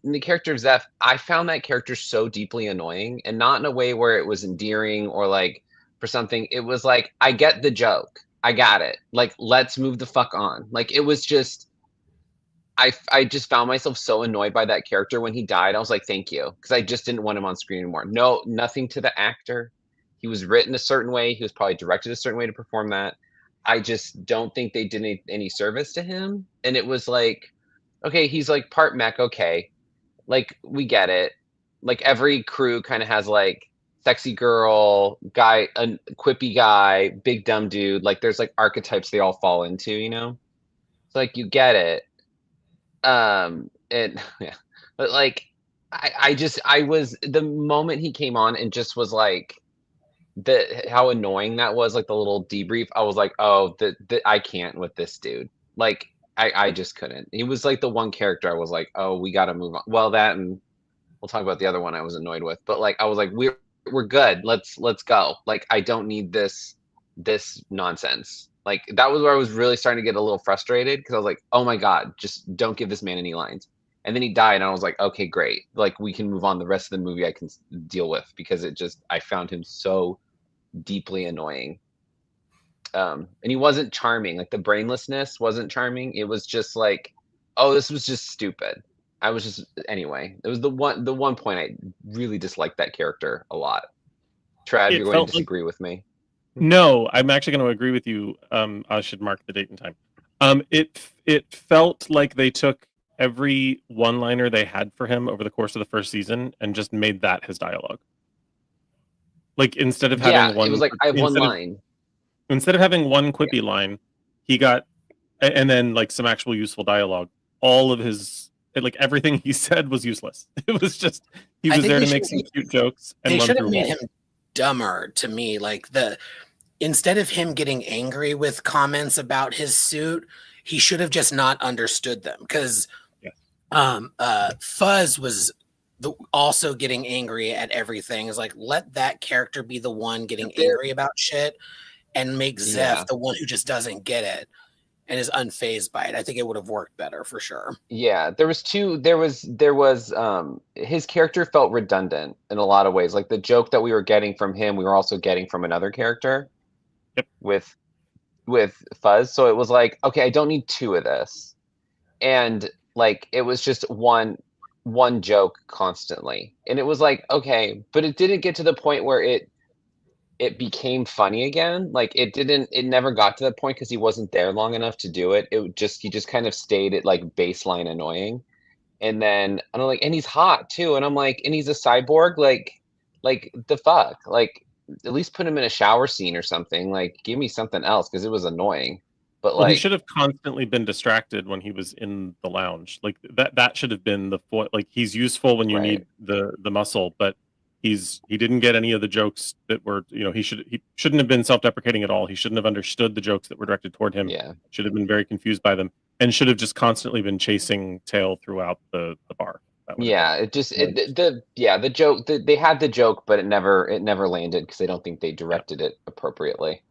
the character of Zeph, I found that character so deeply annoying, and not in a way where it was endearing or like for something. It was like, I get the joke. I got it. Like, let's move the fuck on. Like, it was just, I just found myself so annoyed by that character when he died. I was like, thank you. Because I just didn't want him on screen anymore. No, nothing to the actor. He was written a certain way. He was probably directed a certain way to perform that. I just don't think they did any service to him. And it was like, okay, he's like part mech. Okay. Like, we get it. Like, every crew kind of has like sexy girl, guy, a quippy guy, big dumb dude. Like, there's like archetypes they all fall into, It's like, you get it. And yeah, but like, I was, the moment he came on and just was like, how annoying that was, like the little debrief, I was like, oh, I can't with this dude. Like, I just couldn't. He was like the one character I was like, oh, we got to move on. Well, that, and we'll talk about the other one I was annoyed with, but like, I was like, we're good. Let's go. Like, I don't need this nonsense. Like, that was where I was really starting to get a little frustrated, because I was like, oh my God, just don't give this man any lines. And then he died, and I was like, okay, great. Like, we can move on. The rest of the movie I can deal with, because I found him so deeply annoying. And he wasn't charming. Like, the brainlessness wasn't charming. It was just like, oh, this was just stupid. I was just anyway. It was the one point I really disliked that character a lot. Trav, It you're going felt to like disagree with me. no. I'm actually going to agree with you. I should mark the date and time. It felt like they took every one-liner they had for him over the course of the first season and just made that his dialogue. Like instead of Yeah, having one, it was like I have one line. Instead of having one quippy line, he got, and then like some actual useful dialogue. All of his, like everything he said was useless. It was just he I was think there they to make should- some cute jokes and They run should have through made walls. him dumber to me. Like instead of him getting angry with comments about his suit, he should have just not understood them. Because Fuzz was also getting angry at everything. Is like, let that character be the one getting angry about shit, and make Zeph the one who just doesn't get it and is unfazed by it. I think it would have worked better for sure. Yeah, there was his character felt redundant in a lot of ways. Like the joke that we were getting from him, we were also getting from another character. Yep. With Fuzz. So it was like, okay, I don't need two of this. And like it was just one joke constantly. And it was like, okay, but it didn't get to the point where it became funny again. Like it never got to that point because he wasn't there long enough to do it. He just kind of stayed at like baseline annoying. And then I'm like, and he's hot too. And I'm like, and he's a cyborg, like the fuck? Like at least put him in a shower scene or something. Like give me something else because it was annoying. But Well, he like should have constantly been distracted when he was in the lounge. Like that should have been the like he's useful when you need the muscle, but he didn't get any of the jokes that were, he shouldn't have been self-deprecating at all. He shouldn't have understood the jokes that were directed toward him. Yeah. Should have been very confused by them and should have just constantly been chasing tail throughout the bar. Yeah, the joke, they had the joke, but it never landed because they don't think they directed it appropriately.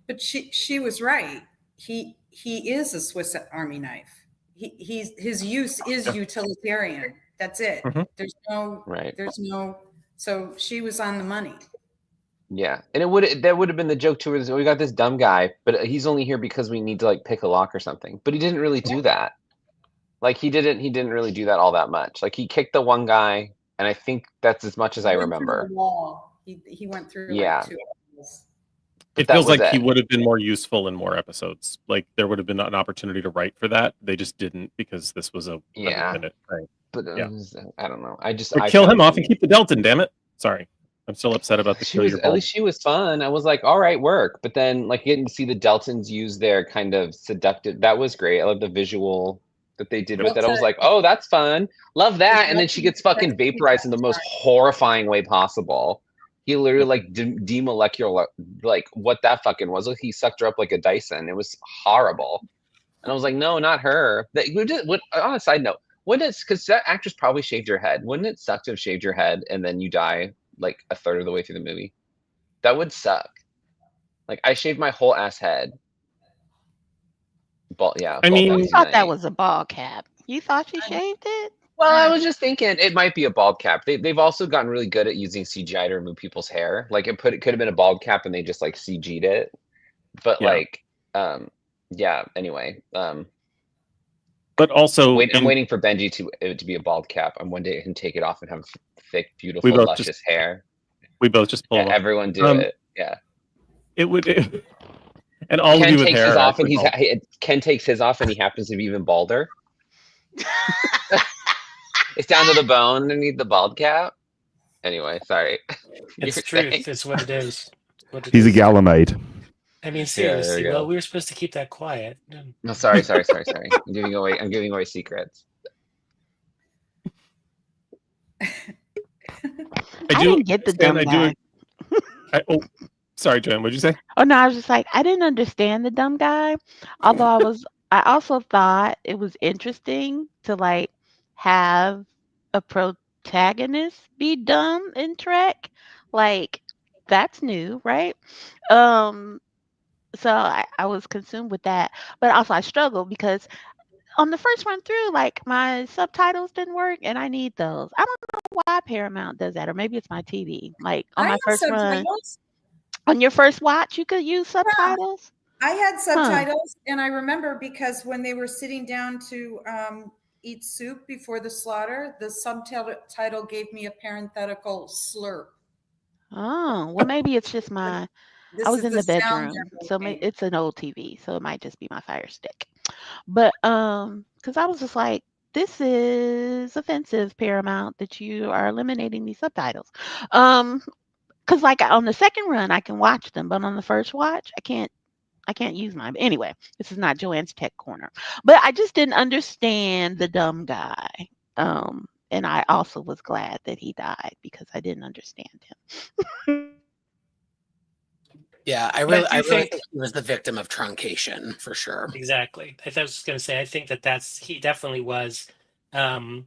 But she was right. He is a Swiss Army knife. His use is utilitarian. That's it. Mm-hmm. There's no. So she was on the money. Yeah, and that would have been the joke too. We got this dumb guy, but he's only here because we need to like pick a lock or something. But he didn't really do that. Like he didn't really do that all that much. Like he kicked the one guy, and I think that's as much as I remember. The wall. He went through. Yeah. Like 2 walls. It feels like he would have been more useful in more episodes. Like there would have been an opportunity to write for that. They just didn't because this was a minute thing. But I don't know. I kill him off and keep the Delton. Damn it! Sorry, I'm still upset about the At least she was fun. I was like, all right, work. But then like getting to see the Deltons use their kind of seductive. That was great. I love the visual that they did with it. I was like, oh, that's fun. Love that. And then she gets fucking vaporized in the most horrifying way possible. He literally like demolecular, like what that fucking was. Like he sucked her up like a Dyson. It was horrible. And I was like, no, not her. On a side note, because that actress probably shaved her head. Wouldn't it suck to have shaved your head and then you die like a third of the way through the movie? That would suck. Like I shaved my whole ass head. I mean, you thought that was a ball cap. You thought she shaved it? Well, I was just thinking it might be a bald cap. They've also gotten really good at using CGI to remove people's hair. Like it could have been a bald cap and they just like CG'd it. But anyway. But also I'm waiting for Benji to be a bald cap. I'm one day can take it off and have thick, beautiful, luscious hair. We both just pull everyone do it. Yeah. It would and all Ken of you with takes hair. His off and Ken takes his off and he happens to be even balder. It's down to the bone underneath the bald cap. Anyway, sorry. It's truth. It's what it is. He's a Galamite. I mean, seriously. Well, we were supposed to keep that quiet. No, sorry. I'm giving away secrets. I didn't get the dumb guy. Sorry, Joanne. What'd you say? Oh no, I was just like, I didn't understand the dumb guy. Although I also thought it was interesting to like have a protagonist be dumb in Trek. Like that's new, right? So I was consumed with that, but also I struggled because on the first run through, like my subtitles didn't work, and I need those. I don't know why Paramount does that, or maybe it's my TV. Like on my first run, on your first watch, you could use subtitles. I had subtitles, and I remember because when they were sitting down to eat soup before the slaughter, the subtitle gave me a parenthetical slurp. Oh, well, maybe it's just I This was is in the the sound bedroom, they're so making. it's an old TV, so it might just be my Fire Stick. But because I was just like, this is offensive, Paramount, that you are eliminating these subtitles. Because like on the second run, I can watch them, but on the first watch, I can't use mine. But anyway, this is not Joanne's Tech Corner. But I just didn't understand the dumb guy. And I also was glad that he died because I didn't understand him. Yeah, I I really do think think he was the victim of truncation for sure. exactly. I was just going to say, I think he definitely was. And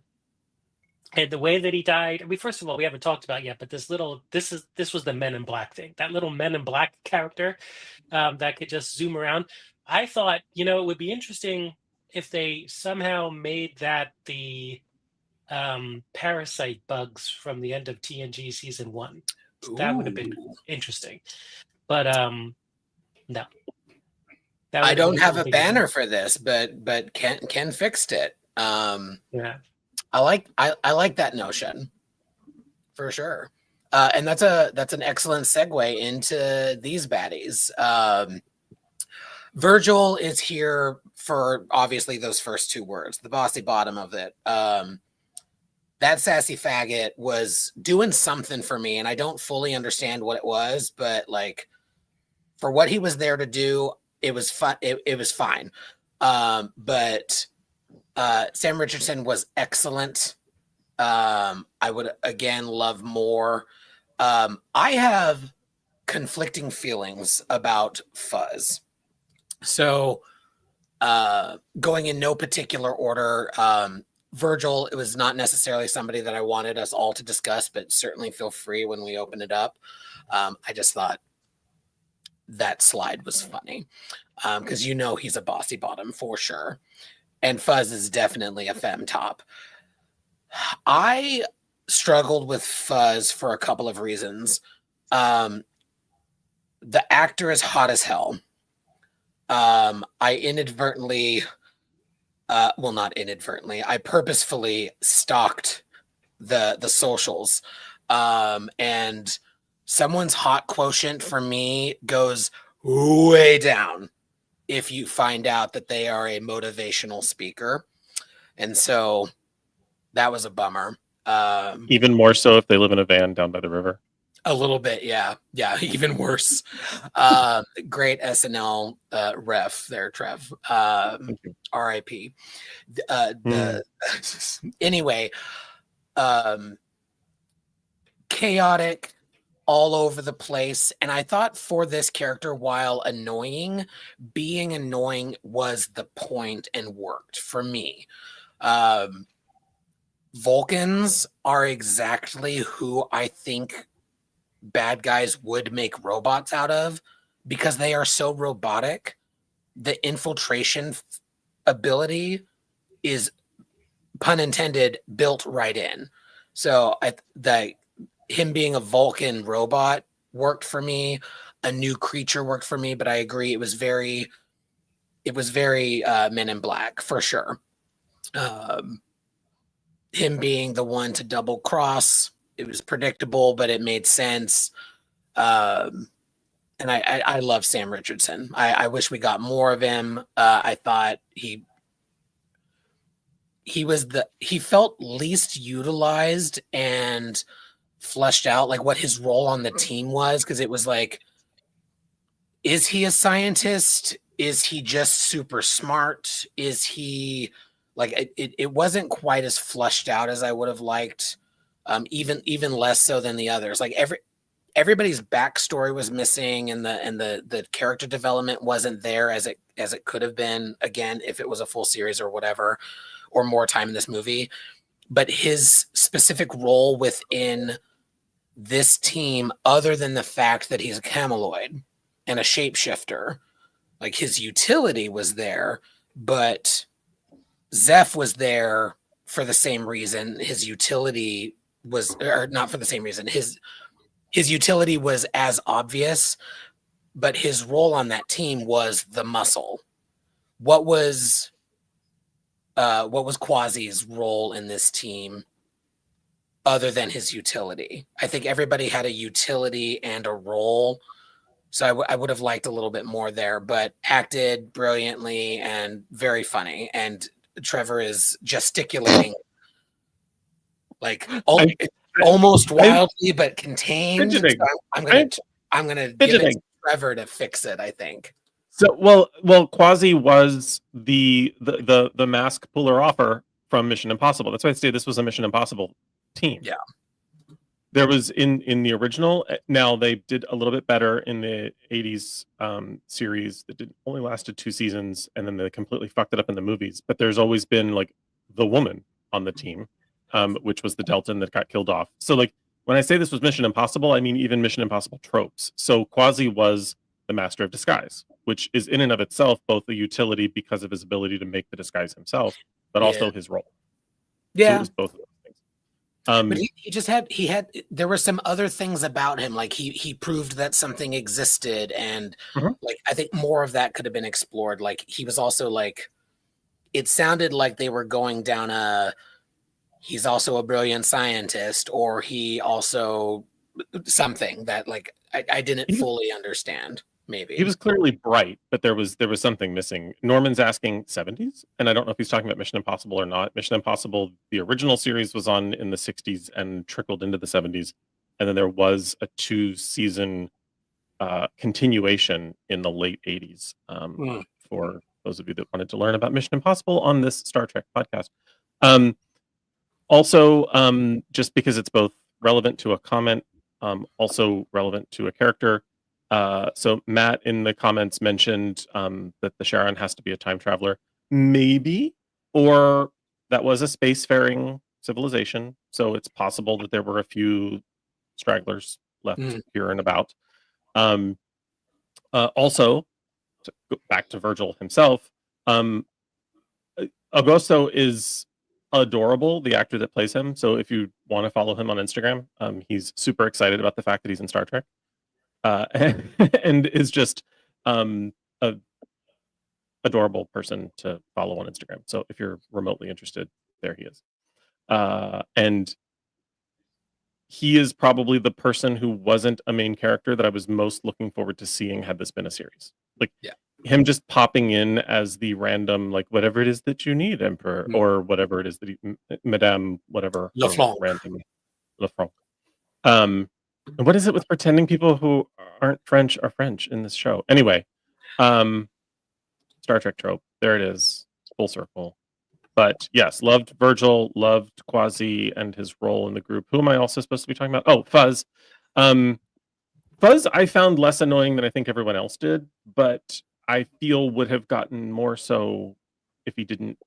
the way that he died, I mean, first of all, we haven't talked about yet, but this was the Men in Black thing. That little Men in Black character that could just zoom around. I thought, it would be interesting if they somehow made that the parasite bugs from the end of TNG season 1. That would have been Ooh. interesting. But no. That I would have don't been have a something different. banner for this, but Ken fixed it. Yeah. I like that notion for sure. And that's an excellent segue into these baddies. Virgil is here for obviously those first two words, the bossy bottom of it. That sassy faggot was doing something for me, and I don't fully understand what it was, but like for what he was there to do, it was fun. It was fine. But Sam Richardson was excellent. I would again love more. I have conflicting feelings about Fuzz. So going in no particular order, Virgil, it was not necessarily somebody that I wanted us all to discuss, but certainly feel free when we open it up. I just thought that slide was funny because he's a bossy bottom for sure. And Fuzz is definitely a femme top. I struggled with Fuzz for a couple of reasons. The actor is hot as hell. I inadvertently, well, not inadvertently, I purposefully stalked the socials. And someone's hot quotient for me goes way down if you find out that they are a motivational speaker. And so that was a bummer. Even more so if they live in a van down by the river. A little bit, yeah. Even worse. Great SNL ref there, Trev. R.I.P. Anyway, chaotic, all over the place, and I thought for this character, while annoying, being annoying was the point and worked for me. Vulcans are exactly who I think bad guys would make robots out of because they are so robotic. The infiltration ability is, pun intended, built right in. So him being a Vulcan robot worked for me. A new creature worked for me, but I agree it was very Men in Black for sure. Him being the one to double cross, it was predictable, but it made sense. And I love Sam Richardson. I wish we got more of him. I thought he felt least utilized and fleshed out, like what his role on the team was, because it was like, is he a scientist? Is he just super smart? Is he like it wasn't quite as fleshed out as I would have liked, even less so than the others. Like everybody's backstory was missing, and the character development wasn't there as it could have been, again, if it was a full series or whatever, or more time in this movie. But his specific role within this team, other than the fact that he's a cameloid and a shapeshifter, like his utility was there, but Zeph was there for the same reason. His utility was, or not for the same reason. His utility was as obvious, but his role on that team was the muscle. What was Quasi's role in this team other than his utility. I think everybody had a utility and a role. So I would have liked a little bit more there, but acted brilliantly and very funny. And Trevor is gesticulating like almost wildly, but contained. So I'm gonna give it to Trevor to fix it, I think. So well, Quasi was the mask puller offer from Mission Impossible. That's why I say this was a Mission Impossible team. Yeah. There was in the original. Now they did a little bit better in the 80s series that only lasted 2 seasons, and then they completely fucked it up in the movies. But there's always been like the woman on the team, which was the Deltan that got killed off. So like when I say this was Mission Impossible, I mean even Mission Impossible tropes. So Quasi was the master of disguise, which is in and of itself both a utility because of his ability to make the disguise himself, but also his role. Yeah. So it was both of those things. But he had there were some other things about him, like he proved that something existed, and like I think more of that could have been explored. Like he was also like, it sounded like they were going down he's also a brilliant scientist, or he also something that like I didn't fully understand. Maybe he was clearly bright, but there was something missing. Norman's asking 70s, and I don't know if he's talking about Mission Impossible or not. Mission Impossible, the original series, was on in the 60s and trickled into the 70s, and then there was a 2-season continuation in the late 80s. For those of you that wanted to learn about Mission Impossible on this Star Trek podcast. Also, just because it's both relevant to a comment, also relevant to a character. So Matt in the comments mentioned that the Charon has to be a time traveler. Maybe, or that was a spacefaring civilization. So it's possible that there were a few stragglers left here and about. Also, to go back to Virgil himself, Augusto is adorable, the actor that plays him. So if you want to follow him on Instagram, he's super excited about the fact that he's in Star Trek. And is just a adorable person to follow on Instagram. So if you're remotely interested, there he is. And he is probably the person who wasn't a main character that I was most looking forward to seeing had this been a series. Like him just popping in as the random, like, whatever it is that you need, Emperor, or whatever it is that Madame, whatever. Random Lefranc. And what is it with pretending people who aren't French are French in this show? Anyway, Star Trek trope. There it is. Full circle. But yes, loved Virgil, loved Quasi and his role in the group. Who am I also supposed to be talking about? Oh, Fuzz. Fuzz I found less annoying than I think everyone else did, but I feel would have gotten more so if he didn't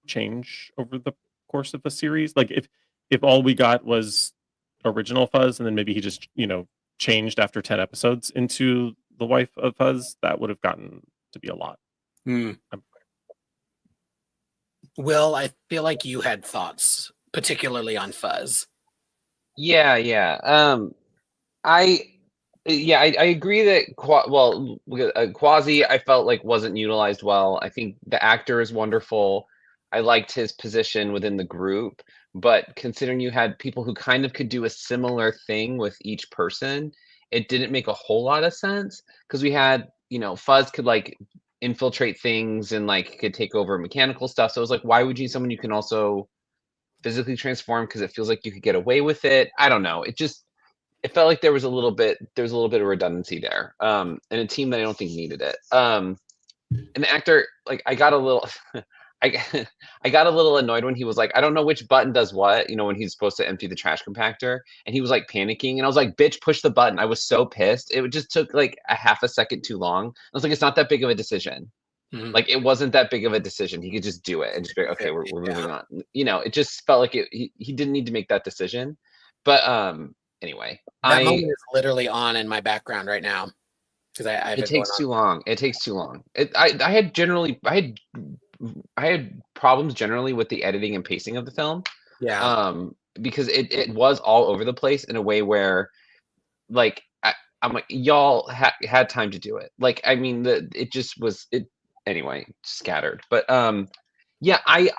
change over the course of the series. Like if all we got was original Fuzz and then maybe he just changed after 10 episodes into the wife of Fuzz, that would have gotten to be a lot. Will, I feel like you had thoughts particularly on Fuzz. I agree that Quasi I felt like wasn't utilized well. I think the actor is wonderful. I liked his position within the group. But considering you had people who kind of could do a similar thing with each person, it didn't make a whole lot of sense because we had, Fuzz could like infiltrate things and like could take over mechanical stuff. So it was like, why would you need someone you can also physically transform? Because it feels like you could get away with it. I don't know. It felt like there was a little bit of redundancy there. And a team that I don't think needed it. And the actor, like, I got a little I got a little annoyed when he was like, I don't know which button does what, when he's supposed to empty the trash compactor, and he was like panicking, and I was like, bitch, push the button. I was so pissed. It just took like a half a second too long. I was like, it's not that big of a decision. Like, it wasn't that big of a decision. He could just do it and just be like, okay, we're moving on. It just felt like he didn't need to make that decision. But anyway, that moment is literally on in my background right now because it takes too long. It takes too long. I had problems generally with the editing and pacing of the film. Because it was all over the place in a way where, like, I'm like, y'all had time to do it. Like, I mean, it just was anyway, scattered. But Yeah, I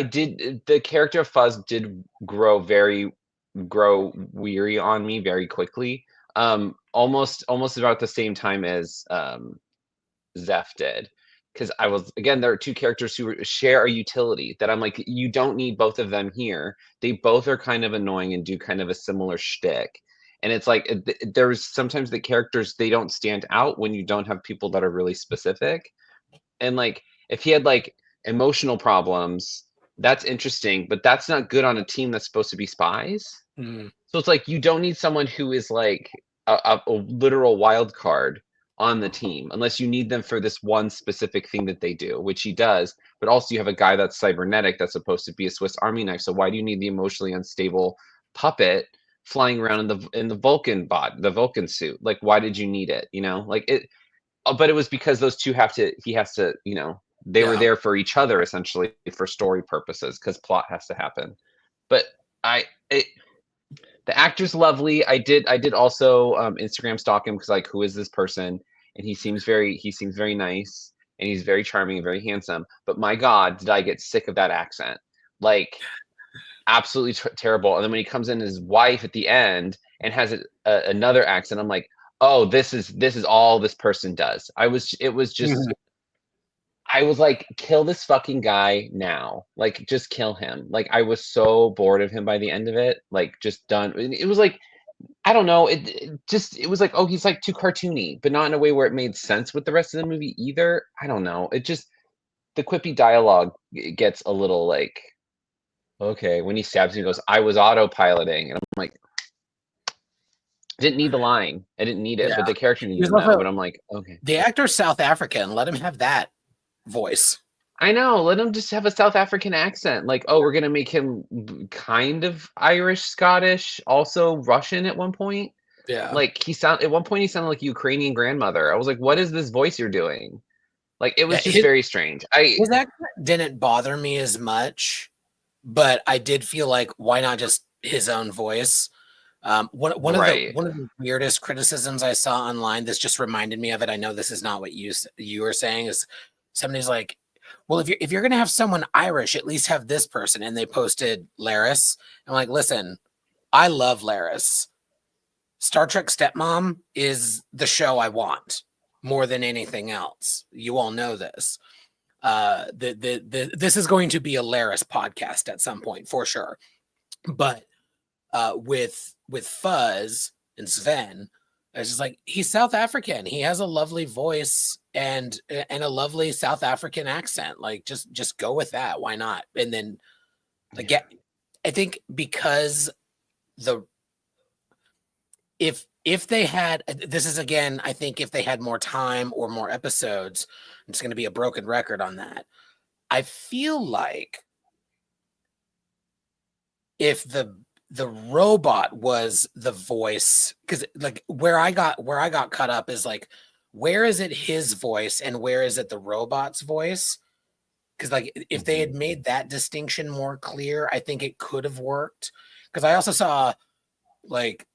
did. The character of Fuzz did grow weary on me very quickly. Almost about the same time as Zeph did, because I was, again, there are two characters who share a utility that I'm like, you don't need both of them here. They both are kind of annoying and do kind of a similar shtick. And it's like there's sometimes the characters, they don't stand out when you don't have people that are really specific. And like if he had like emotional problems, that's interesting, but that's not good on a team that's supposed to be spies. Mm. So it's like you don't need someone who is like a literal wild card on the team unless you need them for this one specific thing that they do, which he does. But also you have a guy that's cybernetic that's supposed to be a Swiss Army knife. So why do you need the emotionally unstable puppet flying around in the the Vulcan suit? Like, why did you need it? You know, like it. But it was because those two he has to, you know, they were there for each other essentially for story purposes because plot has to happen. But the actor's lovely. I did also Instagram stalk him because like, who is this person? And he seems very nice and he's very charming and very handsome. But my God, did I get sick of that accent? Like, absolutely terrible. And then when he comes in his wife at the end and has another accent, I'm like, oh, this is all this person does. I was like, kill this fucking guy now. Like, just kill him. Like, I was so bored of him by the end of it. Like, just done. It was like, I don't know. It was like, oh, he's like too cartoony, but not in a way where it made sense with the rest of the movie either. I don't know. It just, the quippy dialogue gets a little like, okay, when he stabs me, he goes, I was autopiloting. And I'm like, I didn't need the line. I didn't need it, but the character needed that. But I'm like, okay. The actor's South African. Let him have that voice. I know. Let him just have a South African accent. Like, oh, we're gonna make him kind of Irish, Scottish, also Russian at one point. Yeah. Like at one point he sounded like a Ukrainian grandmother. I was like, what is this voice you're doing? Like, it was just very strange. His accent didn't bother me as much, but I did feel like, why not just his own voice? One of the weirdest criticisms I saw online, this just reminded me of it. I know this is not what you were saying, is somebody's like, well, if you're gonna have someone Irish, at least have this person. And they posted Laris. I'm like, listen, I love Laris. Star Trek Stepmom is the show I want more than anything else. You all know this. This is going to be a Laris podcast at some point for sure. But with Fuzz and Sven, it's just like, he's South African. He has a lovely voice and a lovely South African accent. Like, just go with that. Why not? And then again, I think because if they had, this is again, I think if they had more time or more episodes, I'm just going to be a broken record on that. I feel like if the robot was the voice, because like where I got caught up is like, where is it his voice and where is it the robot's voice? Because like if they had made that distinction more clear, I think it could have worked. Because I also saw like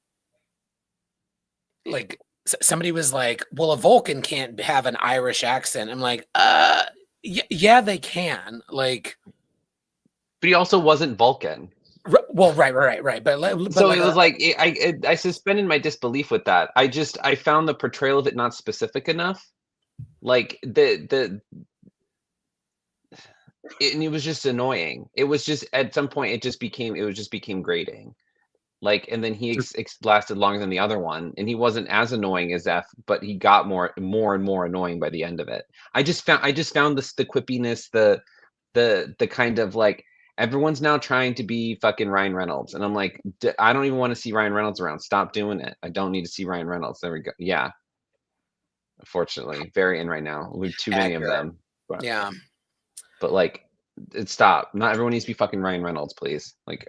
somebody was like, well, a Vulcan can't have an Irish accent. I'm like, yeah, they can. Like, but he also wasn't Vulcan. Well, right. But so it was like, I suspended my disbelief with that. I found the portrayal of it not specific enough. Like and it was just annoying. It was just, at some point it just became grating. Like, and then he lasted longer than the other one, and he wasn't as annoying as F, but he got more and more annoying by the end of it. I just found the quippiness, the kind of like, everyone's now trying to be fucking Ryan Reynolds, and I'm like, I don't even want to see Ryan Reynolds around. Stop doing it. I don't need to see Ryan Reynolds. There we go. Yeah. Unfortunately, very in right now. We have too many of them. But, yeah. But like, stop. Not everyone needs to be fucking Ryan Reynolds, please. Like,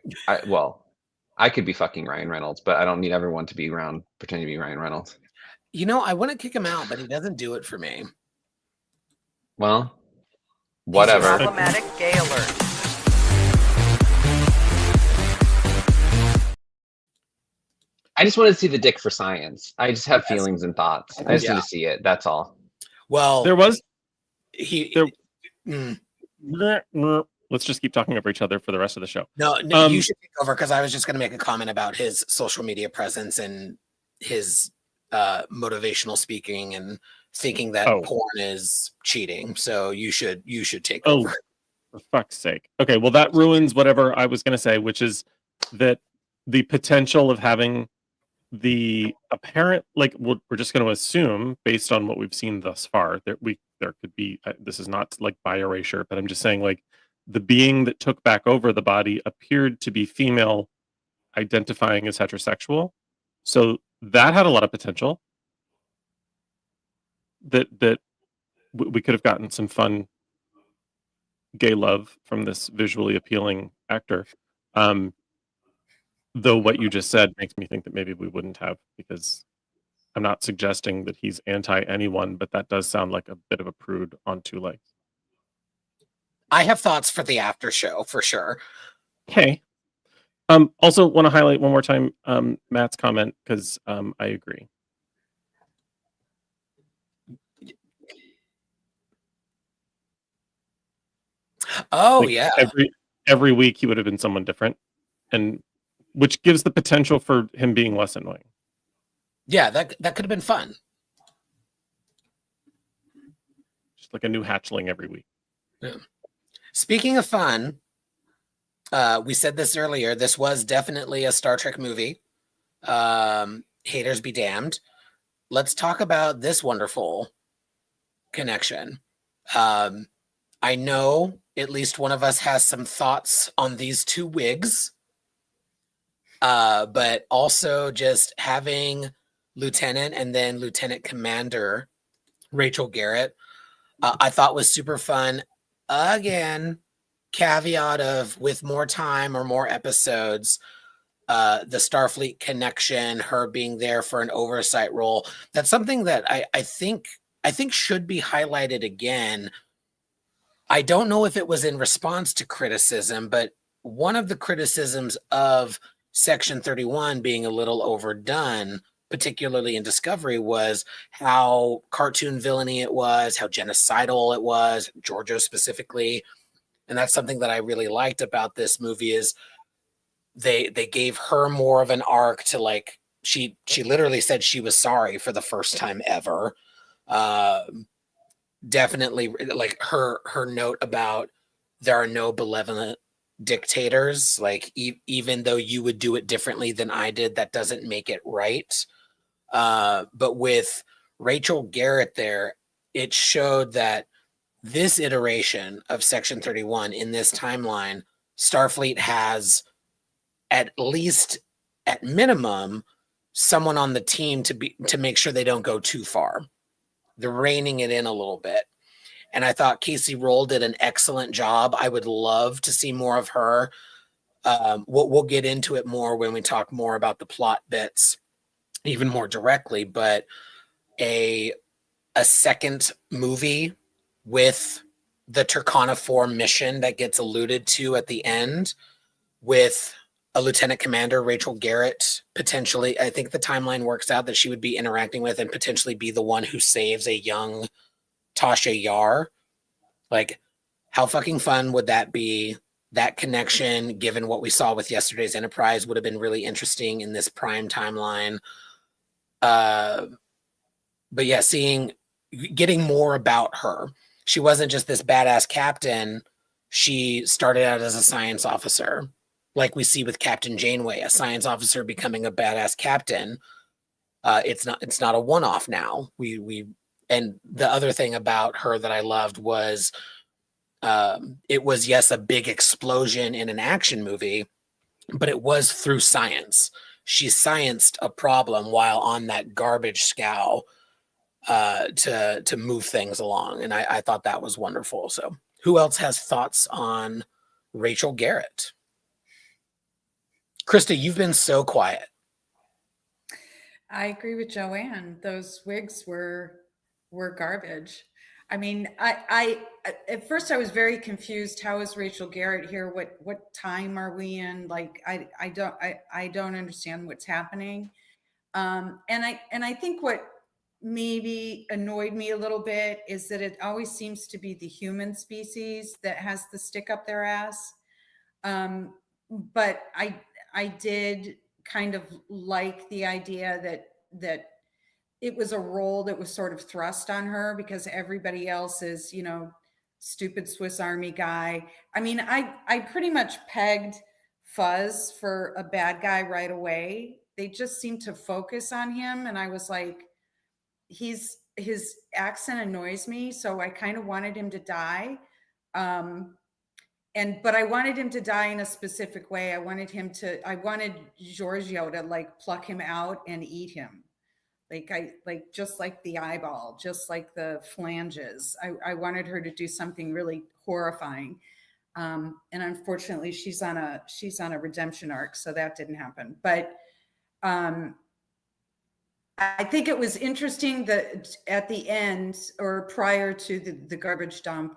I could be fucking Ryan Reynolds, but I don't need everyone to be around pretending to be Ryan Reynolds. You know, I want to kick him out, but he doesn't do it for me. Well, whatever. Problematic gay alert. I just wanted to see the dick for science. I just have feelings and thoughts. I just need to see it. That's all. Well, there was he. There- Mm. Let's just keep talking over each other for the rest of the show. No, you should take over because I was just going to make a comment about his social media presence and his motivational speaking and thinking that porn is cheating. So you should take over. For fuck's sake. Okay, well that ruins whatever I was going to say, which is that the potential of having the apparent, like we're just going to assume based on what we've seen thus far that there could be, this is not like by erasure, but I'm just saying like the being that took back over the body appeared to be female, identifying as heterosexual. So that had a lot of potential. That we could have gotten some fun gay love from this visually appealing actor. Though what you just said makes me think that maybe we wouldn't have, because I'm not suggesting that he's anti anyone, but that does sound like a bit of a prude on two legs. I have thoughts for the after show for sure. Okay. Also want to highlight one more time Matt's comment because I agree. Oh Like, yeah. Every week he would have been someone different, and which gives the potential for him being less annoying. Yeah, that could have been fun. Just like a new hatchling every week. Yeah. Speaking of fun, we said this earlier. This was definitely a Star Trek movie. Haters be damned. Let's talk about this wonderful connection. I know at least one of us has some thoughts on these two wigs, but also just having Lieutenant and then Lieutenant Commander Rachel Garrett, I thought was super fun. Again, caveat of with more time or more episodes, the Starfleet connection, her being there for an oversight role. That's something that I think should be highlighted again. I don't know if it was in response to criticism, but one of the criticisms of Section 31 being a little overdone, particularly in Discovery, was how cartoon villainy it was, how genocidal it was, Georgia specifically. And that's something that I really liked about this movie is they gave her more of an arc to, like, she literally said she was sorry for the first time ever. Definitely like her note about there are no benevolent dictators, like even though you would do it differently than I did, that doesn't make it right. But with Rachel Garrett there, it showed that this iteration of Section 31 in this timeline, Starfleet has at least at minimum someone on the team to make sure they don't go too far. They're reining it in a little bit. And I thought Casey Roll did an excellent job. I would love to see more of her. We'll get into it more when we talk more about the plot bits, even more directly. But a second movie with the Turkana 4 mission that gets alluded to at the end, with a Lieutenant Commander, Rachel Garrett, potentially. I think the timeline works out that she would be interacting with and potentially be the one who saves a young Tasha Yar. Like, how fucking fun would that be? That connection, given what we saw with yesterday's Enterprise, would have been really interesting in this prime timeline. But yeah, getting more about her. She wasn't just this badass captain. She started out as a science officer, like we see with Captain Janeway, a science officer becoming a badass captain. It's not a one-off now. And the other thing about her that I loved was it was, yes, a big explosion in an action movie, but it was through science. She scienced a problem while on that garbage scow to move things along. And I thought that was wonderful. So who else has thoughts on Rachel Garrett? Krista, you've been so quiet. I agree with Joanne. Those wigs were garbage. I mean, I at first I was very confused. How is Rachel Garrett here? What time are we in? Like, I don't understand what's happening. And I think maybe annoyed me a little bit is that it always seems to be the human species that has the stick up their ass. But I did kind of like the idea that it was a role that was sort of thrust on her because everybody else is, you know, stupid Swiss Army guy. I mean, I pretty much pegged Fuzz for a bad guy right away. They just seemed to focus on him, and I was like, his accent annoys me, so I kind of wanted him to die. But I wanted him to die in a specific way. I wanted Giorgio to like pluck him out and eat him. Like just like the eyeball, just like the phalanges. I wanted her to do something really horrifying. And unfortunately she's on a redemption arc, so that didn't happen. But I think it was interesting that at the end or prior to the garbage dump,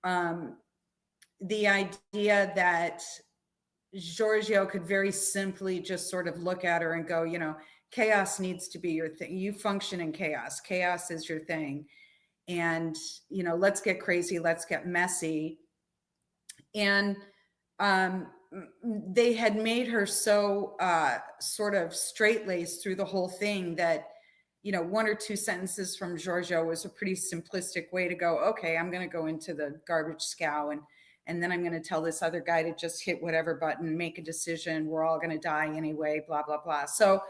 the idea that Giorgio could very simply just sort of look at her and go, you know, chaos needs to be your thing. You function in chaos. Chaos is your thing. And, you know, let's get crazy. Let's get messy. And they had made her so sort of straight-laced through the whole thing that, you know, one or two sentences from Giorgio was a pretty simplistic way to go, okay, I'm going to go into the garbage scow and then I'm going to tell this other guy to just hit whatever button, make a decision. We're all going to die anyway, blah, blah, blah. So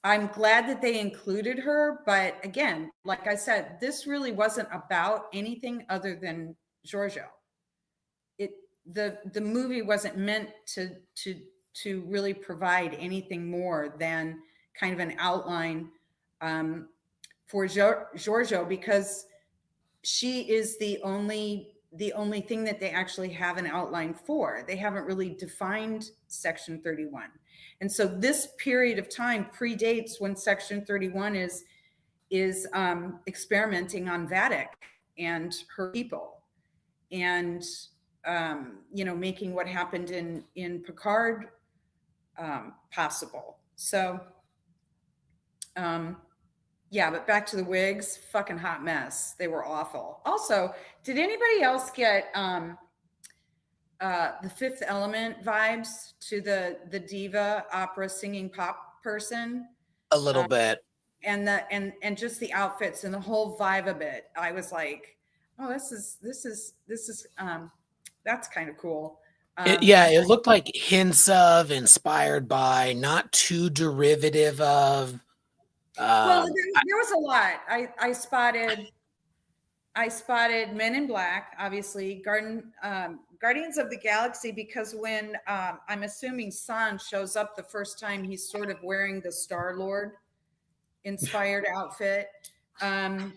I'm glad that they included her. But again, like I said, this really wasn't about anything other than Giorgio. The movie wasn't meant to really provide anything more than kind of an outline for Giorgio, because she is the only thing that they actually have an outline for. They haven't really defined Section 31. And so this period of time predates when Section 31 is experimenting on Vatic and her people, and you know, making what happened in Picard possible. So yeah, but back to the wigs, fucking hot mess. They were awful. Also, did anybody else get the Fifth Element vibes to the diva opera singing pop person? A little bit. And just the outfits and the whole vibe of it. I was like, oh, this is that's kind of cool. It looked like hints of, inspired by, not too derivative of. Well, there was a lot. I spotted Men in Black, obviously, Guardians of the Galaxy, because when I'm assuming San shows up the first time, he's sort of wearing the Star-Lord inspired outfit. Then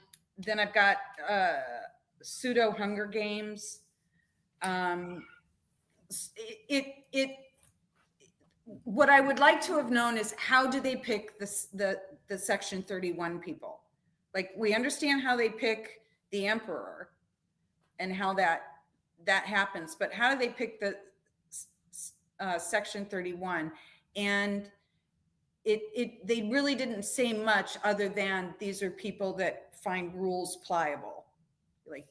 I've got pseudo Hunger Games. What I would like to have known is, how do they pick the Section 31 people? Like, we understand how they pick the Emperor and how that happens, but how do they pick the Section 31? And they really didn't say much other than these are people that find rules pliable. Like,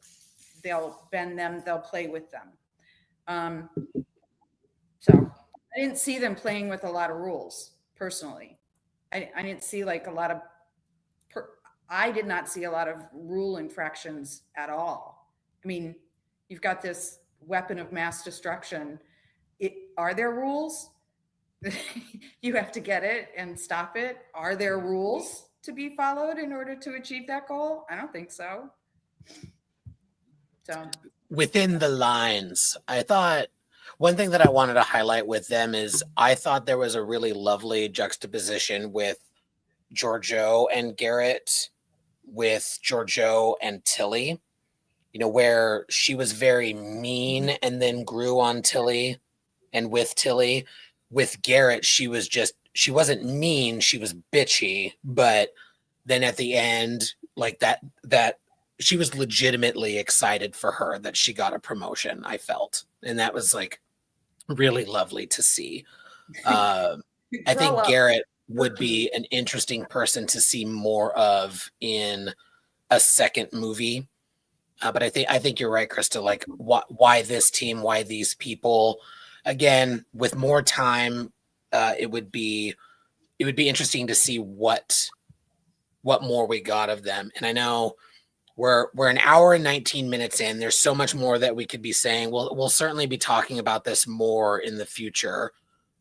they'll bend them, they'll play with them. So I didn't see them playing with a lot of rules, personally. I didn't see like a lot of, I did not see a lot of rule infractions at all. I mean, you've got this weapon of mass destruction. Are there rules? You have to get it and stop it. Are there rules to be followed in order to achieve that goal? I don't think so. So within the lines, I thought one thing that I wanted to highlight with them is I thought there was a really lovely juxtaposition with Giorgio and Garrett, with Giorgio and Tilly, you know, where she was very mean and then grew on Tilly, and with Tilly. With Garrett, she wasn't mean, she was bitchy, but then at the end, like that she was legitimately excited for her that she got a promotion, I felt. And that was like really lovely to see. I think would be an interesting person to see more of in a second movie. But I think you're right, Krista. Like, why this team? Why these people? Again, with more time, it would be interesting to see what more we got of them. And I know we're an hour and 19 minutes in. There's so much more that we could be saying. We'll certainly be talking about this more in the future.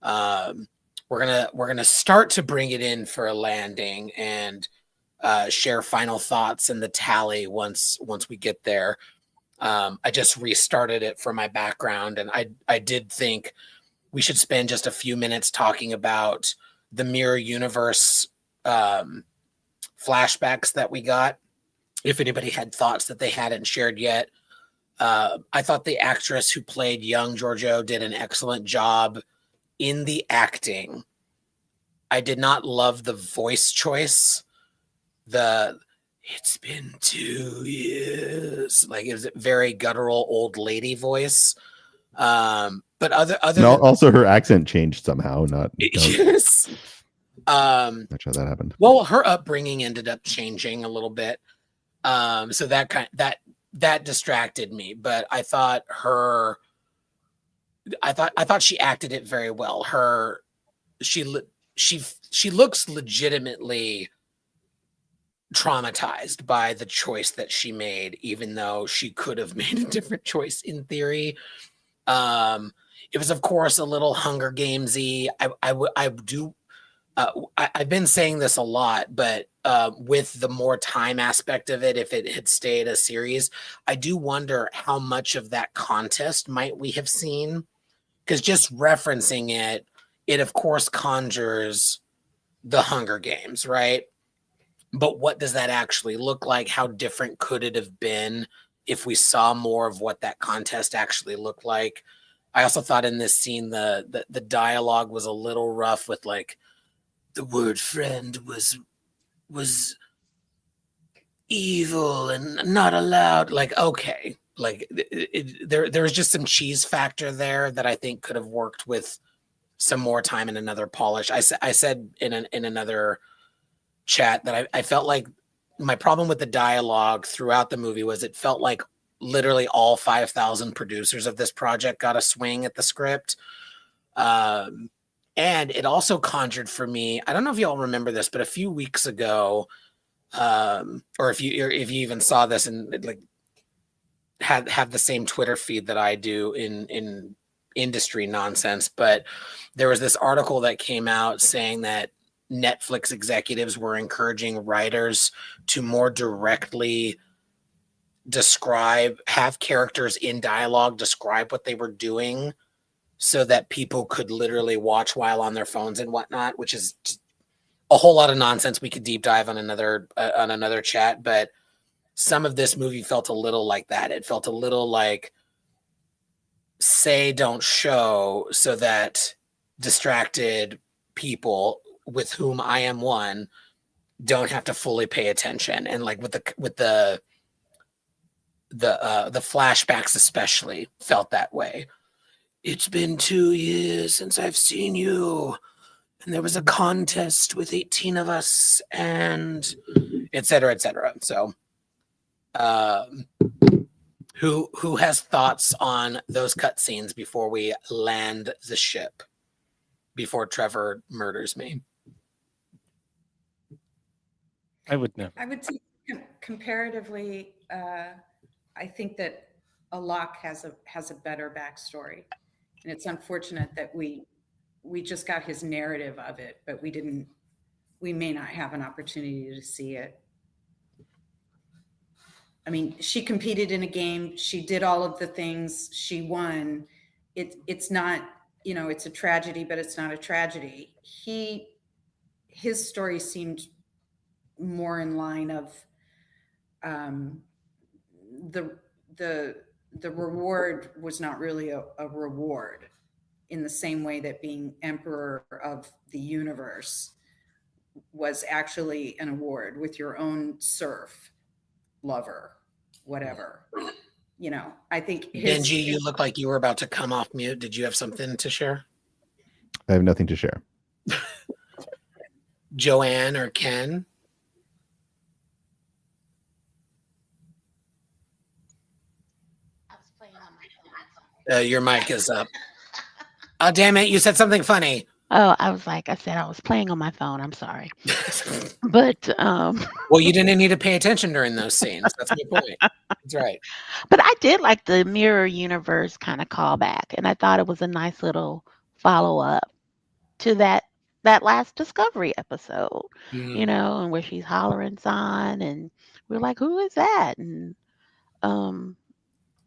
We're gonna start to bring it in for a landing and share final thoughts and the tally once we get there. I just restarted it for my background, and I did think we should spend just a few minutes talking about the mirror universe flashbacks that we got. If anybody had thoughts that they hadn't shared yet. I thought the actress who played young Giorgio did an excellent job in the acting. I did not love the voice choice. It's been 2 years. Like, it was a very guttural old lady voice. But other and also her accent changed somehow. Yes. Not sure that happened. Well, her upbringing ended up changing a little bit. So that distracted me, but I thought she acted it very well. She looks legitimately traumatized by the choice that she made, even though she could have made a different choice in theory. It was, of course, a little Hunger Gamesy. I've been saying this a lot, but with the more time aspect of it, if it had stayed a series, I do wonder how much of that contest might we have seen, because just referencing it of course conjures the Hunger Games, right? But what does that actually look like? How different could it have been if we saw more of what that contest actually looked like? I also thought in this scene the dialogue was a little rough, with like, the word friend was evil and not allowed. Like, okay, like there was just some cheese factor there that I think could have worked with some more time and another polish. I said in another chat that I felt like my problem with the dialogue throughout the movie was it felt like literally all 5,000 producers of this project got a swing at the script. And it also conjured for me, I don't know if y'all remember this, but a few weeks ago, or if you even saw this and like have the same Twitter feed that I do in industry nonsense, but there was this article that came out saying that Netflix executives were encouraging writers to more directly have characters in dialogue describe what they were doing, so that people could literally watch while on their phones and whatnot, which is a whole lot of nonsense. We could deep dive on another chat, but some of this movie felt a little like that. It felt a little like say, don't show, so that distracted people, with whom I am one, don't have to fully pay attention. And like with the flashbacks especially felt that way. It's been 2 years since I've seen you, and there was a contest with 18 of us, and et cetera, et cetera. So, who has thoughts on those cutscenes before we land the ship, before Trevor murders me? I would never. I would say comparatively, I think that Alok has a better backstory, and it's unfortunate that we just got his narrative of it, but we may not have an opportunity to see it. I mean, she competed in a game, she did all of the things, she won. It's not, it's a tragedy, but it's not a tragedy. His story seemed more in line of the reward was not really a reward, in the same way that being emperor of the universe was actually an award with your own serf, lover, whatever. I think Benji, you look like you were about to come off mute. Did you have something to share? I have nothing to share. Joanne or Ken? I was playing on my phone. Your mic is up. Oh, damn it. You said something funny. Oh, I said I was playing on my phone. I'm sorry. But Well, you didn't need to pay attention during those scenes. That's my point. That's right. but I did like the mirror universe kind of callback, and I thought it was a nice little follow up to that last Discovery episode, Mhm. and where she's hollering Son, and we're like, who is that? Um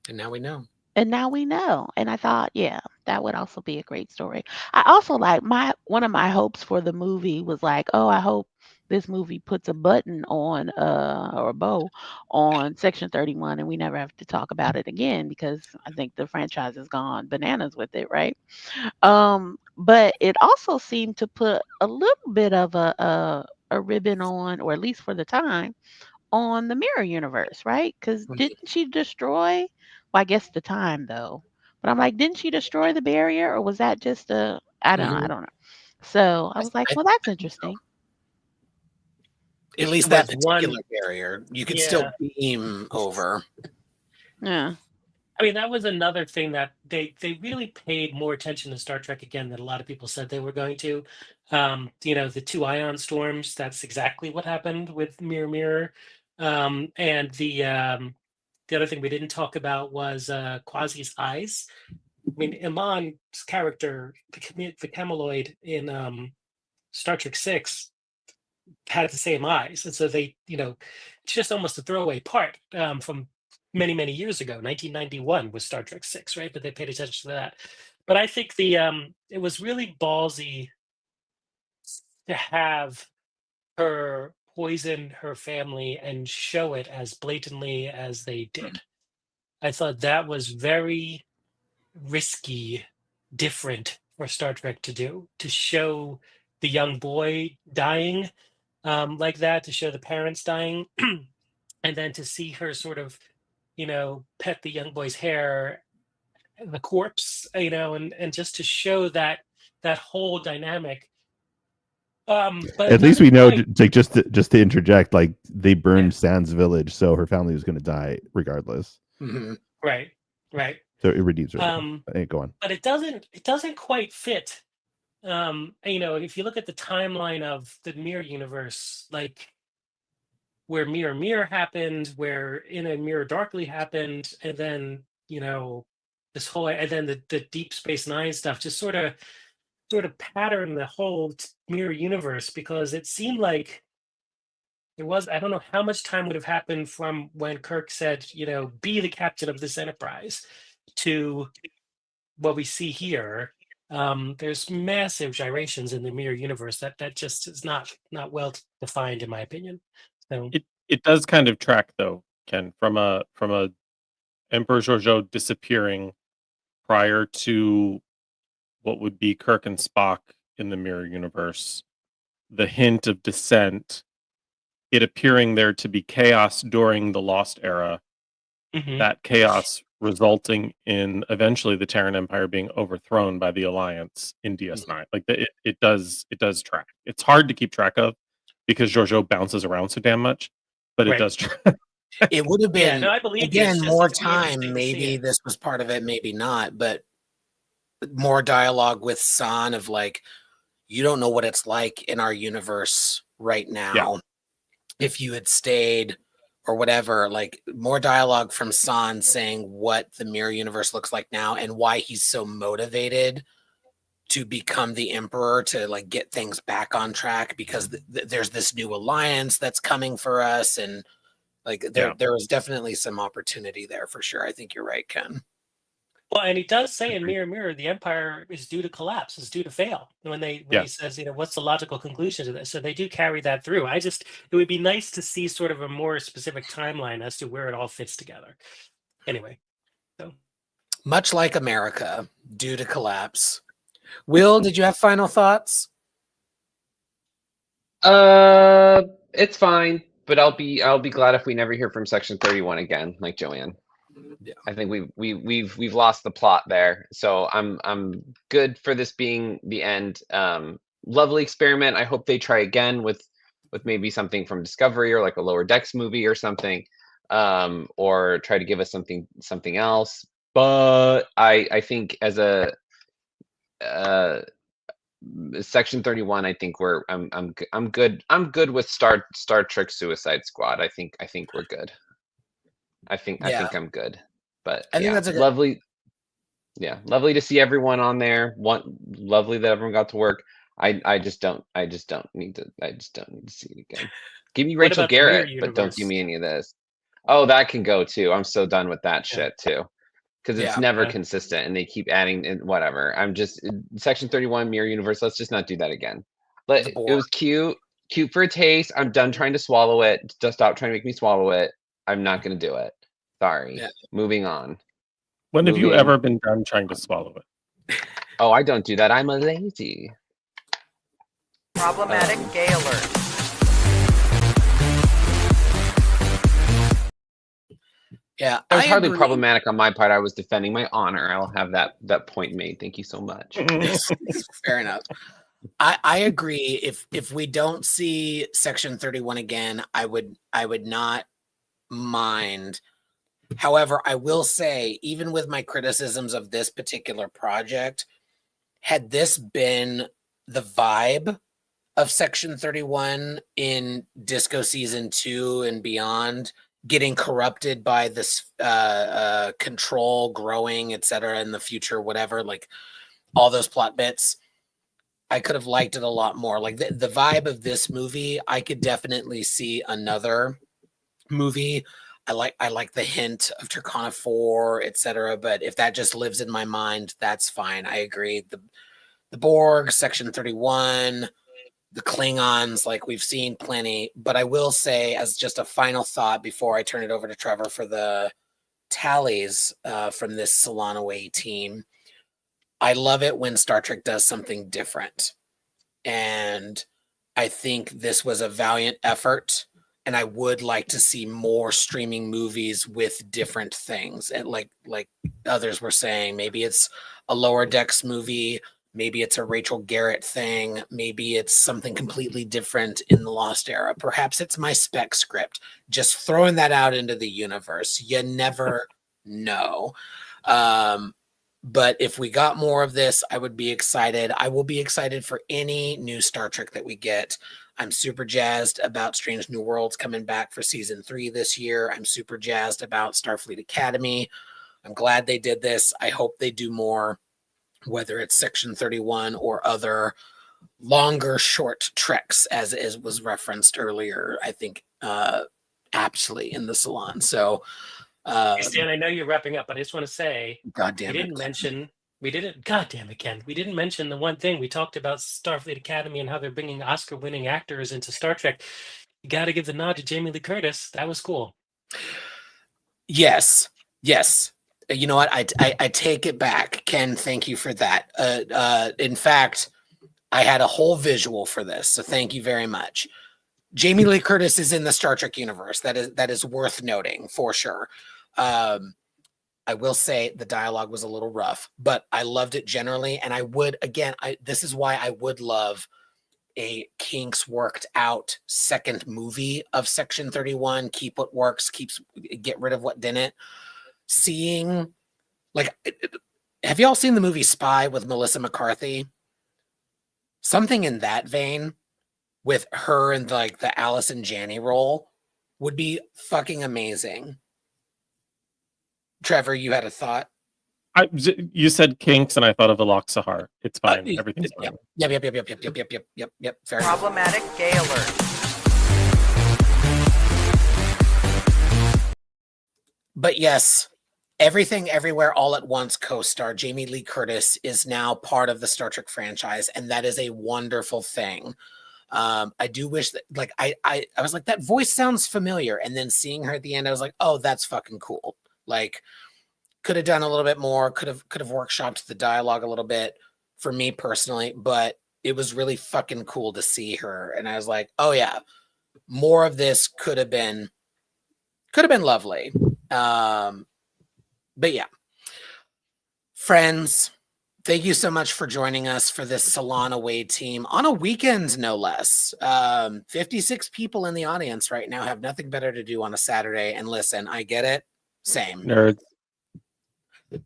And now we know. and now we know. And I thought, yeah, that would also be a great story. I also like one of my hopes for the movie was like, oh, I hope this movie puts a button on or a bow on Section 31 and we never have to talk about it again because I think the franchise has gone bananas with it, right? But it also seemed to put a little bit of a ribbon on, or at least for the time, on the mirror universe, right? Because Mhm. didn't she destroy? Well, I guess the time though. But I'm like, didn't she destroy the barrier, or was that just a? I Mhm. don't know. So I was like, well, that's interesting. At least There that was one- particular barrier, you could still beam over. Yeah. I mean, that was another thing that they really paid more attention to Star Trek again than a lot of people said they were going to. The 2 ion storms, that's exactly what happened with Mirror Mirror. And the other thing we didn't talk about was Quasi's eyes. I mean, Iman's character, the Cameloid in Star Trek 6, had the same eyes. And so it's just almost a throwaway part from many, many years ago. 1991 was Star Trek 6, right? But they paid attention to that. But I think it was really ballsy to have her poison her family and show it as blatantly as they did. I thought that was very risky, different for Star Trek to do, to show the young boy dying like that, to show the parents dying, and then to see her sort of, pet the young boy's hair, the corpse, and just to show that whole dynamic. But At least we know, point, like, just to interject, like, they burned Yeah. Sands Village, so her family was going to die regardless. Mhm. right. So it redeems her. Hey, go on. But it doesn't quite fit. If you look at the timeline of the Mirror universe, like where Mirror Mirror happened, where In a Mirror Darkly happened, and then this whole, and then the Deep Space Nine stuff just sort of pattern the whole Mirror universe, because it seemed like there was, I don't know how much time would have happened from when Kirk said, be the captain of this Enterprise, to what we see here. There's massive gyrations in the Mirror universe that just is not well defined, in my opinion. So It does kind of track though, Ken, from a Emperor Georgiou disappearing prior to what would be Kirk and Spock in the Mirror universe. The hint of descent, it appearing there to be chaos during the Lost Era, that chaos resulting in eventually the Terran Empire being overthrown by the Alliance in DS9. Like it does track. It's hard to keep track of because Georgiou bounces around so damn much, but it Right. does track. It would have Yeah, been, no, I believe you. again, It's just- more it's really interesting time. to see Maybe it. this was part of it, maybe not, but more dialogue with San of like, you don't know what it's like in our universe right now. If you had stayed or whatever, like more dialogue from San saying what the Mirror universe looks like now and why he's so motivated to become the Emperor, to like get things back on track, because there's this new alliance that's coming for us, and like there was definitely some opportunity there for sure. I think you're right, Ken. Well, and he does say in Mirror Mirror, the Empire is due to collapse, is due to fail. When he says, what's the logical conclusion to this? So they do carry that through. It would be nice to see sort of a more specific timeline as to where it all fits together. Anyway, so much like America, due to collapse. Will, did you have final thoughts? It's fine, but I'll be glad if we never hear from Section 31 again, like Joanne. Yeah. I think we've lost the plot there, so I'm good for this being the end. lovely experiment. I hope they try again with maybe something from Discovery or like a Lower Decks movie or something, or try to give us something else. But I think as a Section 31, I think I'm good with Star Trek Suicide Squad. I think we're good. I think I'm good. But I think yeah, that's a good. lovely. Yeah, lovely to see everyone on there. Lovely that everyone got to work. I just don't need to see it again. Give me What Rachel about the Mirror Garrett, but don't give Universe? me any of this. Oh, that can go too. I'm so done with that Yeah. shit too. Because it's Yeah. never Yeah. consistent and they keep adding and whatever. I'm just Section 31 Mirror Universe, let's just not do that again. But The it Borg. was cute for a taste. I'm done trying to swallow it. Just stop trying to make me swallow it. I'm not gonna do it. Sorry. Yeah. Moving on. When have you Moving- ever been done trying to swallow it? Oh, I don't do that. I'm a lazy. Problematic gay alert. Yeah, That was I hardly agree. problematic on my part. I was defending my honor. I'll have that point made. Thank you so much. Fair enough. I agree. If we don't see Section 31 again, I would not mind. However, I will say, even with my criticisms of this particular project, had this been the vibe of Section 31 in Disco Season 2 and beyond, getting corrupted by this control growing, etc., in the future, whatever, like all those plot bits, I could have liked it a lot more. Like the vibe of this movie, I could definitely see another movie. I like the hint of Turkana 4, etc. But if that just lives in my mind, that's fine. I agree. The Borg, Section 31, the Klingons, like we've seen plenty. But I will say, as just a final thought before I turn it over to Trevor for the tallies from this Salon Away team, I love it when Star Trek does something different. And I think this was a valiant effort. And I would like to see more streaming movies with different things. And like others were saying, maybe it's a Lower Decks movie, maybe it's a Rachel Garrett thing, maybe it's something completely different in the Lost Era. Perhaps it's my spec script. Just throwing that out into the universe. You never know. But if we got more of this, I would be excited. I will be excited for any new Star Trek that we get. I'm super jazzed about Strange New Worlds coming back for season 3 this year. I'm super jazzed about Starfleet Academy. I'm glad they did this. I hope they do more, whether it's Section 31 or other longer short treks, as was referenced earlier, I think aptly in the salon. So Hey, Stan, I know you're wrapping up, but I just want to say, God damn we it. didn't mention, God damn it, Ken. We didn't mention the one thing we talked about Starfleet Academy and how they're bringing Oscar-winning actors into Star Trek. You got to give the nod to Jamie Lee Curtis. That was cool. Yes. You know what? I take it back. Ken, thank you for that. In fact, I had a whole visual for this, so thank you very much. Jamie Lee Curtis is in the Star Trek universe. That is worth noting for sure. I will say the dialogue was a little rough, but I loved it generally. And I would, again, this is why I would love a kinks worked out second movie of Section 31. Keep what works, get rid of what didn't. Seeing, like, have y'all seen the movie Spy with Melissa McCarthy? Something in that vein with her and like the Allison Janney role would be fucking amazing. Trevor, you had a thought? You said kinks, and I thought of Alok Sahar. It's fine. Everything's fine. Yep. Fair enough. Problematic gay alert. But yes, Everything Everywhere All at Once co-star Jamie Lee Curtis is now part of the Star Trek franchise, and that is a wonderful thing. I do wish that, like, I was like, that voice sounds familiar, and then seeing her at the end, I was like, oh, that's fucking cool. Like, could have done a little bit more, could have workshopped the dialogue a little bit for me personally, but it was really fucking cool to see her, and I was like, oh yeah, more of this could have been lovely. But yeah, friends, Thank you so much for joining us for this Salon away team on a weekend, no less. 56 people in the audience right now have nothing better to do on a Saturday. And listen, I get it. Same. Nerds.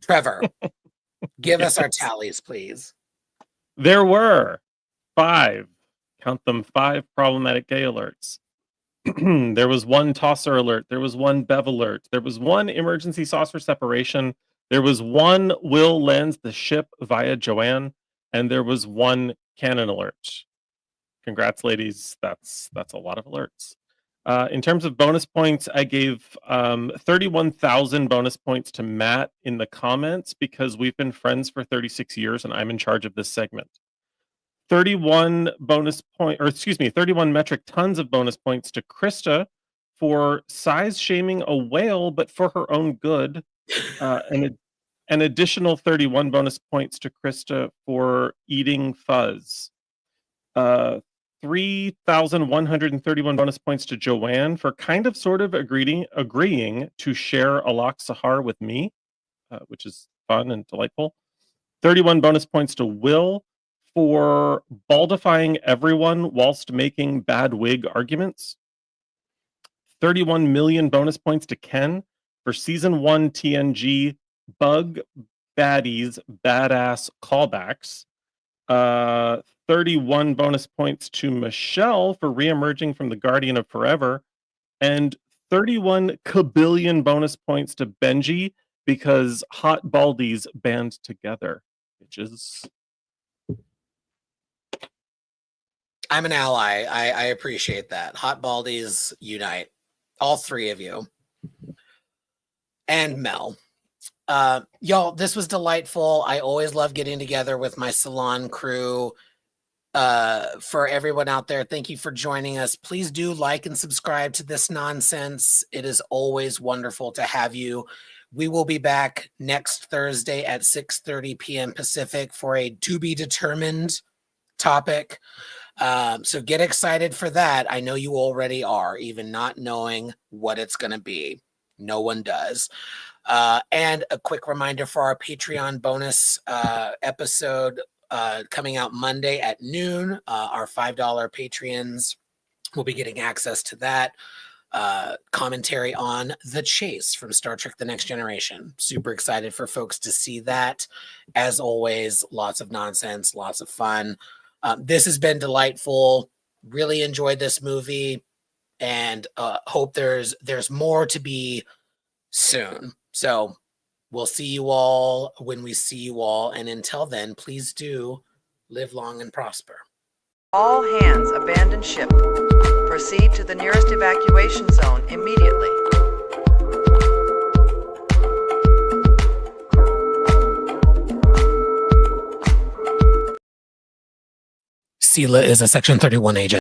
Trevor, give us our Yes. tallies, please. There were 5, count them, 5 problematic gay alerts. There was 1 tosser alert. There was 1 bev alert. There was 1 emergency saucer separation. There was 1 Will lands the ship via Joanne. And there was 1 cannon alert. Congrats, ladies. That's a lot of alerts. In terms of bonus points, I gave 31,000 bonus points to Matt in the comments because we've been friends for 36 years and I'm in charge of this segment. 31 metric tons of bonus points to Krista for size shaming a whale, but for her own good. And an additional 31 bonus points to Krista for eating fuzz. 3,131 bonus points to Joanne for kind of sort of agreeing to share Alak Sahar with me, which is fun and delightful. 31 bonus points to Will for baldifying everyone whilst making bad wig arguments. 31 million bonus points to Ken for season 1 TNG bug baddies badass callbacks. 31 bonus points to Michelle for reemerging from the Guardian of Forever, and 31 kabillion bonus points to Benji because hot baldies band together. Bitches. I'm an ally. I appreciate that. Hot baldies unite. All 3 of you. And Mel. Y'all, this was delightful. I always love getting together with my Salon crew. For everyone out there, thank you for joining us. Please do like and subscribe to this nonsense. It is always wonderful to have you. We will be back next Thursday at 6:30 p.m. Pacific for a to be determined topic. So get excited for that. I know you already are, even not knowing what it's going to be. No one does. And a quick reminder for our Patreon bonus episode coming out Monday at noon. Our $5 Patreons will be getting access to that commentary on The Chase from Star Trek The Next Generation. Super excited for folks to see that. As always, lots of nonsense, lots of fun. This has been delightful. Really enjoyed this movie and hope there's more to be soon. So we'll see you all when we see you all. And until then, please do live long and prosper. All hands abandon ship. Proceed to the nearest evacuation zone immediately. Sela is a Section 31 agent.